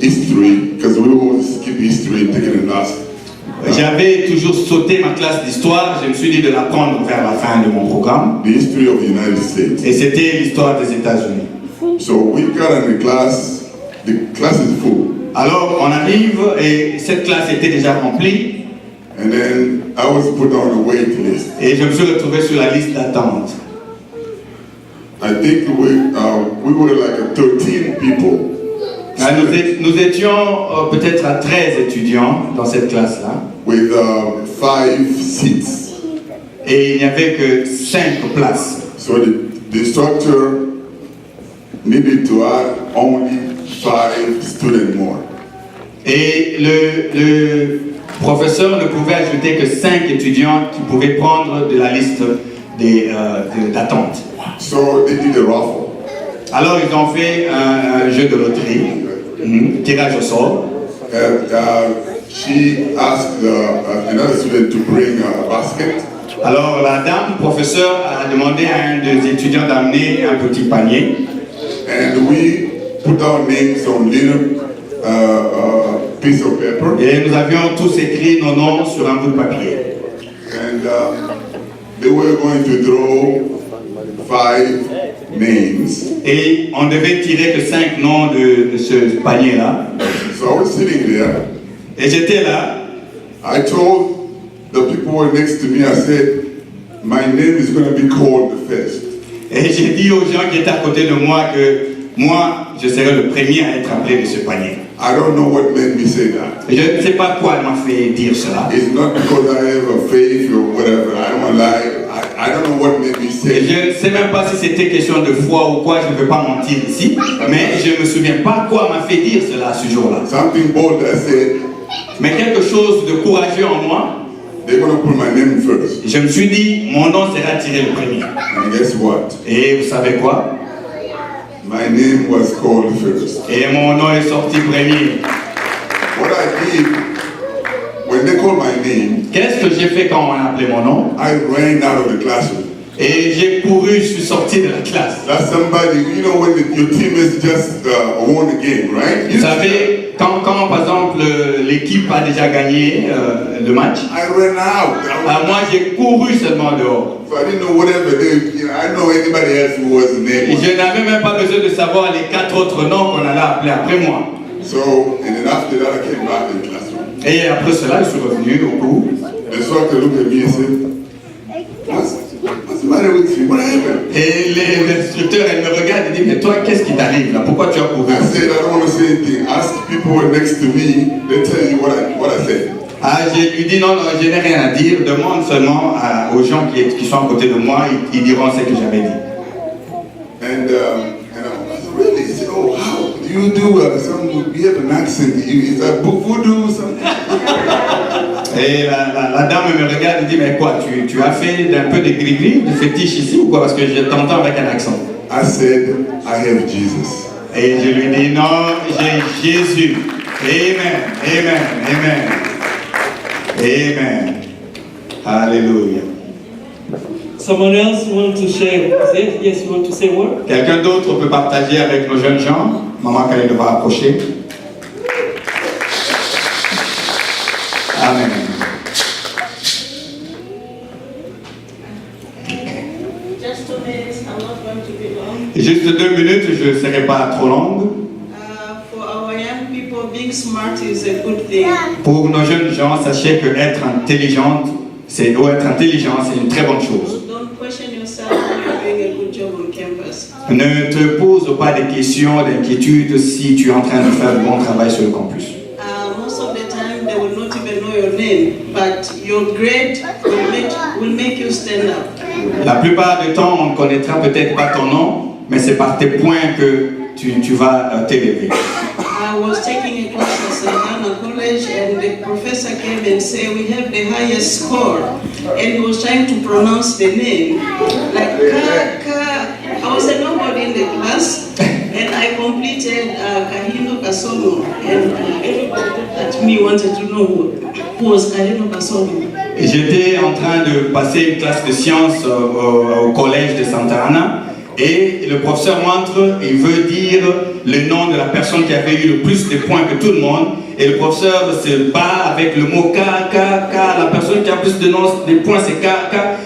history because we always skip history and take it in last. J'avais toujours sauté ma classe d'histoire. Je me suis dit de la prendre vers la fin de mon programme. The history of the United States. Et c'était l'histoire des États-Unis. So we got in the class is full. Alors on arrive et cette classe était déjà remplie. And then I was put on a wait list. Et je me suis retrouvé sur la liste d'attente. I think we were like 13 people Nous étions peut-être à 13 étudiants dans cette classe-là. with 5 seats. Et il n'y avait que 5 places. So the instructor needed to add only 5 students more. Et le professeur ne pouvait ajouter que 5 étudiants qui pouvaient prendre de la liste d'attente. So they did a raffle. Alors ils ont fait un jeu de loterie, tirage au sort. She asked another student to bring a basket. Alors la dame professeur a demandé à un des étudiants d'amener un petit panier. And we put our names on little piece of paper. Et nous avions tous écrit nos noms sur un bout de papier. And they were going to draw 5 names. Et on devait tirer que 5 noms de ce panier-là. So I was sitting there. Et j'étais là. I told the people who were next to me, I said, my name is going to be called first. Et j'ai dit aux gens qui étaient à côté de moi que moi, je serais le premier à être appelé de ce panier. I don't know what made me say that. Et je ne sais pas quoi m'a fait dire cela. It's not because I have a faith or whatever. I don't want to lie. I don't know what made me Et say je ne sais même pas si c'était question de foi ou quoi, je ne veux pas mentir ici, mais je ne me souviens pas quoi m'a fait dire cela ce jour-là. something bold. I said, Mais quelque chose de courageux en moi, they're going to put my name first. je me suis dit, mon nom sera tiré le premier. And guess what? Et vous savez quoi? My name was called first. Et mon nom est sorti premier. What I did, when they called my name, Qu'est-ce que j'ai fait quand on a appelé mon nom? I ran out of the classroom. Et j'ai couru, je suis sorti de la classe. That's somebody, you know, when your teammates just won the game, right? Vous savez, quand par exemple l'équipe a déjà gagné le match, I ran out. moi j'ai couru seulement dehors. So I didn't know whatever they, you know, I didn't know anybody else who was the Et name. je n'avais même pas besoin de savoir les 4 autres noms qu'on allait appeler après moi. So, and then after that, I came back to the classroom. Et après cela, je suis revenu au cours. The instructor looked at me and said, what's the matter with you? What happened? Et l'instructeur, elle me regarde et dit, mais toi, qu'est-ce qui t'arrive là? Pourquoi tu as couru? I said, I don't want to say anything. Ask people who are next to me. They tell you what I said. Je lui dis, non, je n'ai rien à dire. Demande seulement aux gens qui sont à côté de moi, ils diront ce que j'avais dit. And I said, really? He said, oh, how? Do you do some, you have an accent? Is that voodoo or something? Et la dame me regarde et dit, mais quoi, tu as fait un peu de gris-gris, de fétiche ici ou quoi? Parce que je t'entends avec un accent. I said, I have Jesus. Et je lui dis, non, j'ai Jésus. Amen, amen, amen. Amen. Alléluia. Someone else want to share? Yes, you want to say a word? Quelqu'un d'autre peut partager avec nos jeunes gens? Maman Khaled va approcher. Amen. Just 2 minutes, I'm not going to be long. Juste 2 minutes, je ne serai pas trop longue. For our young people, being smart is a good thing. Pour nos jeunes gens, sachez que être intelligent, c'est une très bonne chose. Don't question yourself when you're doing a good job on campus. Ne te pose pas de questions, d'inquiétudes si tu es en train de faire un bon travail sur le campus. Most of the time, they will not even know your name, but your grade will make you stand up. La plupart du temps, on ne connaîtra peut-être pas ton nom, mais c'est par tes points que tu vas t'élever. I was taking a class at Santana College, and the professor came and said, we have the highest score. And he was trying to pronounce the name. Like, I was a nobody in the class, and I completed Kahino Kasomo. And everybody looked at me, wanted to know who was Kahino Kasomo. J'étais en train de passer une classe de sciences au collège de Santa Ana. Et le professeur montre, il veut dire le nom de la personne qui avait eu le plus de points que tout le monde. Et le professeur se bat avec le mot K. La personne qui a plus de points, c'est K.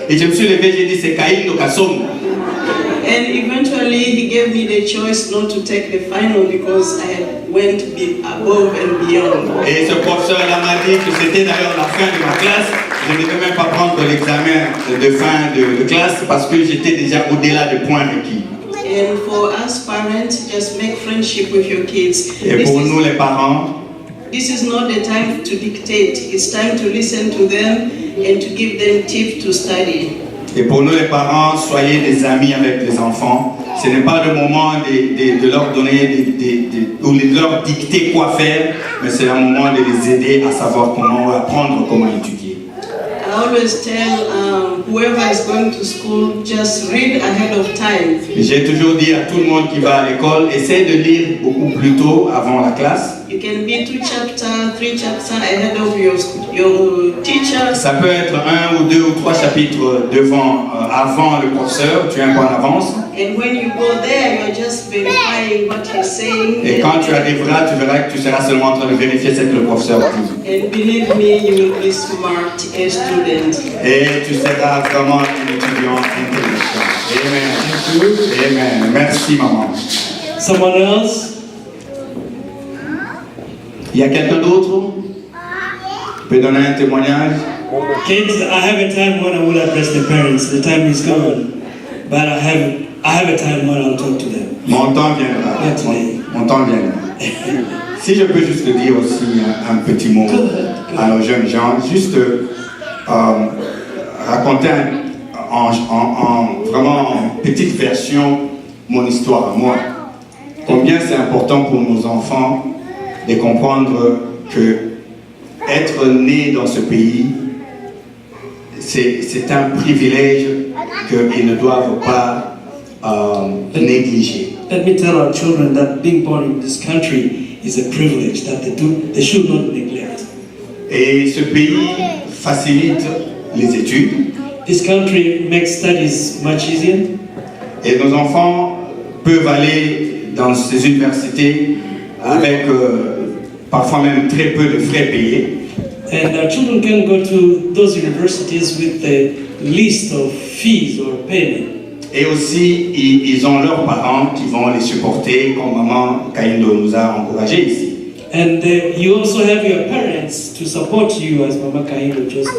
Et je me suis levé, j'ai dit, c'est Kahino Kasomo. And eventually he gave me the choice not to take the final because I had went above and beyond. Et ce professeur m'a dit que c'était d'ailleurs la fin de ma classe. Je ne devais même pas prendre l'examen de fin de classe parce que j'étais déjà au-delà des points requis. And for us parents, just make friendship with your kids. Et pour nous les parents, This is not the time to dictate. It's time to listen to them and to give them tips to study. et pour nous les parents, soyez des amis avec les enfants. Ce n'est pas le moment de leur donner ou de leur dicter quoi faire, mais c'est le moment de les aider à savoir comment apprendre, comment étudier. I always tell whoever is going to school, just read ahead of time. J'ai toujours dit à tout le monde qui va à l'école, essaye de lire beaucoup plus tôt avant la classe. You can be 2 chapters, 3 chapters ahead of your teacher. Ça peut être 1 ou 2 ou 3 chapitres avant le professeur, tu es un peu en avance. And when you go there, you're just verifying what he's saying. Et quand tu arriveras, tu verras que tu seras seulement en train de vérifier ce que le professeur dit. And believe me, you will be smart as student. Et tu seras vraiment un étudiant intelligent. Amen. Amen. Merci maman. Someone else? Il y a quelqu'un d'autre? Tu peux donner un témoignage? Kids, I have a time when I will address the parents. The time is gone. But I have a time when I'll talk to them. Mon temps viendra. Mon temps viendra. Si je peux juste dire aussi un petit mot à nos jeunes gens, juste raconter vraiment en petite version mon histoire à moi. Combien c'est important pour nos enfants de comprendre que être né dans ce pays, c'est un privilège qu'ils ne doivent pas négliger. Let me tell our children that being born in this country is a privilege that they should not neglect. Et ce pays facilite les études. This country makes studies much easier. Et nos enfants peuvent aller dans ces universités avec parfois même très peu de frais payés. And our children can go to those universities with the least of fees or payment. Et aussi, ils ont leurs parents qui vont les supporter, comme maman Kaindo nous a encouragés ici. And you also have your parents to support you, as Mama Kaindo just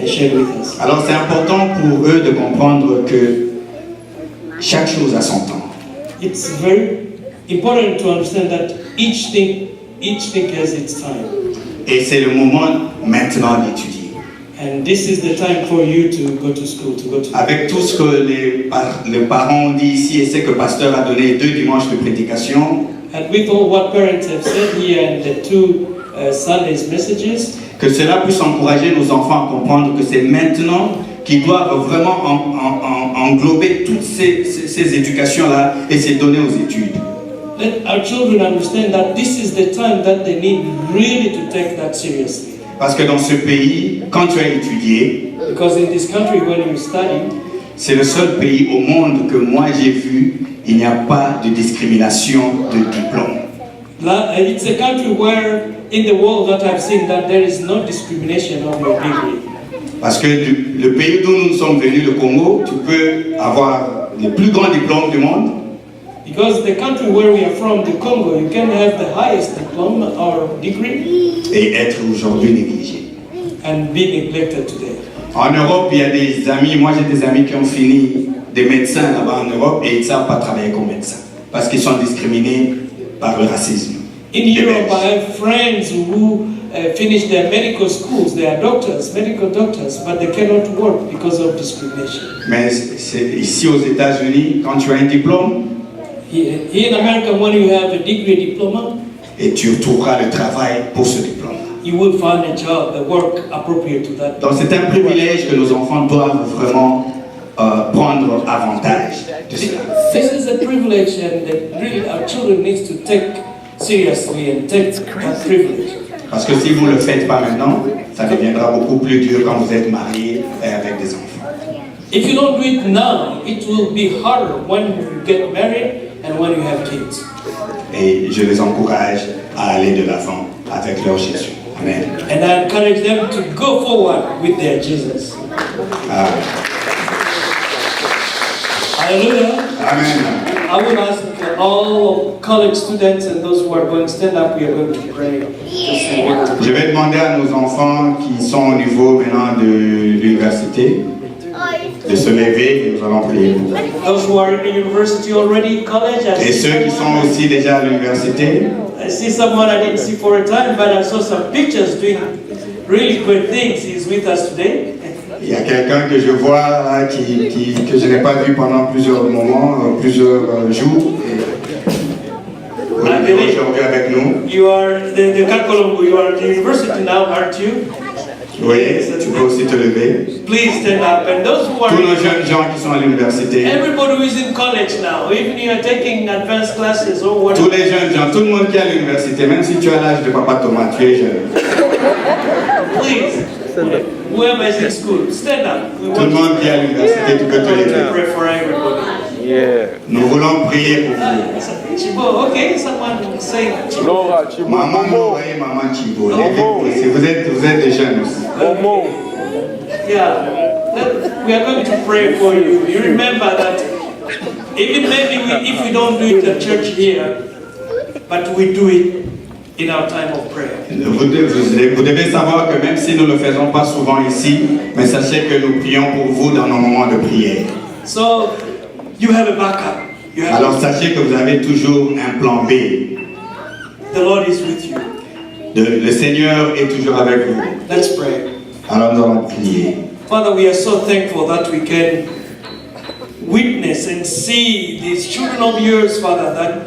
shared with us. Alors c'est important pour eux de comprendre que chaque chose a son temps. It's very important to understand that each thing has its time. Et c'est le moment maintenant d'étudier. And this is the time for you to go to school, Avec tout ce que les parents ont dit ici et ce que le pasteur a donné 2 dimanches de prédication, And with all what parents have said here and the 2 Sundays messages, que cela puisse encourager nos enfants à comprendre que c'est maintenant qu'ils doivent vraiment englober toutes ces éducations-là et se donner aux études. let our children understand that this is the time that they need really to take that seriously. Parce que dans ce pays, quand tu as étudié, Because in this country, when you study, c'est le seul pays au monde que moi j'ai vu, il n'y a pas de discrimination de diplôme. it's a country where, in the world that I've seen, that there is no discrimination of your degree. Parce que le pays d'où nous sommes venus, le Congo, tu peux avoir les plus grands diplômes du monde. Because the country where we are from, the Congo, you can have the highest diploma or degree Et être aujourd'hui négligé. and be neglected today. En Europe, il y a des amis, moi j'ai des amis qui ont fini des médecins là-bas en Europe et ils ne savent pas travailler comme médecins parce qu'ils sont discriminés par le racisme. In Europe, I have friends who finish their medical schools. They are doctors, medical doctors, but they cannot work because of discrimination. Mais ici aux États-Unis, quand tu as un diplôme, Here in America, when you have a degree diploma, et tu trouveras le travail pour ce diplôme. you will find a job, a work appropriate to that. Donc c'est un privilège que nos enfants doivent vraiment prendre avantage de cela. This is a privilege, and that really our children need to take seriously and take that privilege. Parce que si vous ne le faites pas maintenant, ça deviendra beaucoup plus dur quand vous êtes marié et avec des enfants. If you don't do it now, it will be harder when you get married and when you have kids. Et je les encourage à aller de l'avant avec leur Jésus. Amen. And I encourage them to go forward with their Jesus. Hallelujah. Amen. I will ask all college students and those who are going to stand up. We are going to pray. Je vais demander à nos enfants qui sont au niveau maintenant de l'université de de se lever et nous allons prier pour vous. Those who are in the university already, college, Et ceux qui sont aussi déjà à l'université, I see someone I didn't see for a time, but I saw some pictures doing really good things. He's with us today. il y a quelqu'un que je vois là, que je n'ai pas vu pendant plusieurs moments, plusieurs jours. Et aujourd'hui avec nous. You are the Kakolombo, you are at the university now, aren't you? Oui, tu peux aussi te lever. Please stand up. And those who are Tous nos jeunes gens qui sont à l'université, everybody who is in college now, even if you are taking advanced classes or tous whatever. les jeunes gens, tout le monde qui est à l'université, même si tu as l'âge de Papa Thomas, tu es jeune. Please, whoever is in school, stand up. We Tout le want monde qui est à l'université, tu peux te to lever. pray for everybody. Nous voulons prier pour vous. Chibo, okay, someone say Chibo. Maman Laura et Maman Chibo, levez-vous aussi. Vous êtes des jeunes aussi. Yeah, we are going to pray for you. You remember that even maybe if we don't do it at church here, but we do it in our time of prayer. Vous devez savoir que même si nous ne le faisons pas souvent ici, mais sachez que nous prions pour vous dans nos moments de prière. So you have a backup. You have Alors sachez que vous avez toujours un plan B. the Lord is with you. Le Seigneur est toujours avec vous. Let's pray. Alors nous allons prier. Father, we are so thankful that we can witness and see these children of yours, Father, that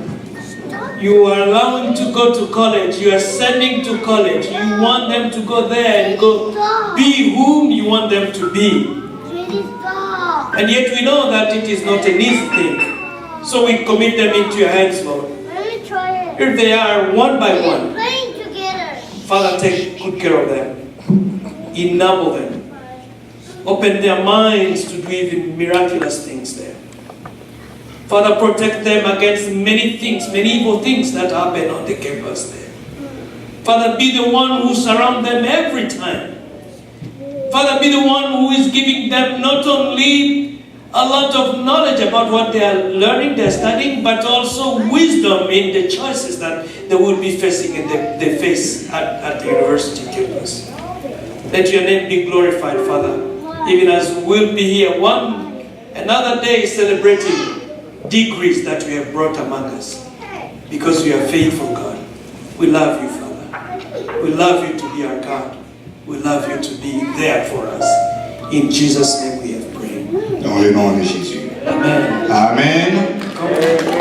you are allowing to go to college, you are sending to college, you want them to go there and go be whom you want them to be. And yet we know that it is not an easy thing. So we commit them into your hands, Lord. Here they are, one by one. Father, take good care of them. Enable them. Open their minds to do even miraculous things there. Father, protect them against many things, many evil things that happen on the campus there. Father, be the one who surrounds them every time. Father, be the one who is giving them not only a lot of knowledge about what they are learning, they are studying, but also wisdom in the choices that they will be facing in the face at the university campus. Let your name be glorified, Father, even as we'll be here another day celebrating degrees that you have brought among us, because you are faithful, God. We love you, Father. We love you to be our God. We love you to be there for us. In Jesus' name we have prayed. Dans le nom de Jésus. Amen. Amen.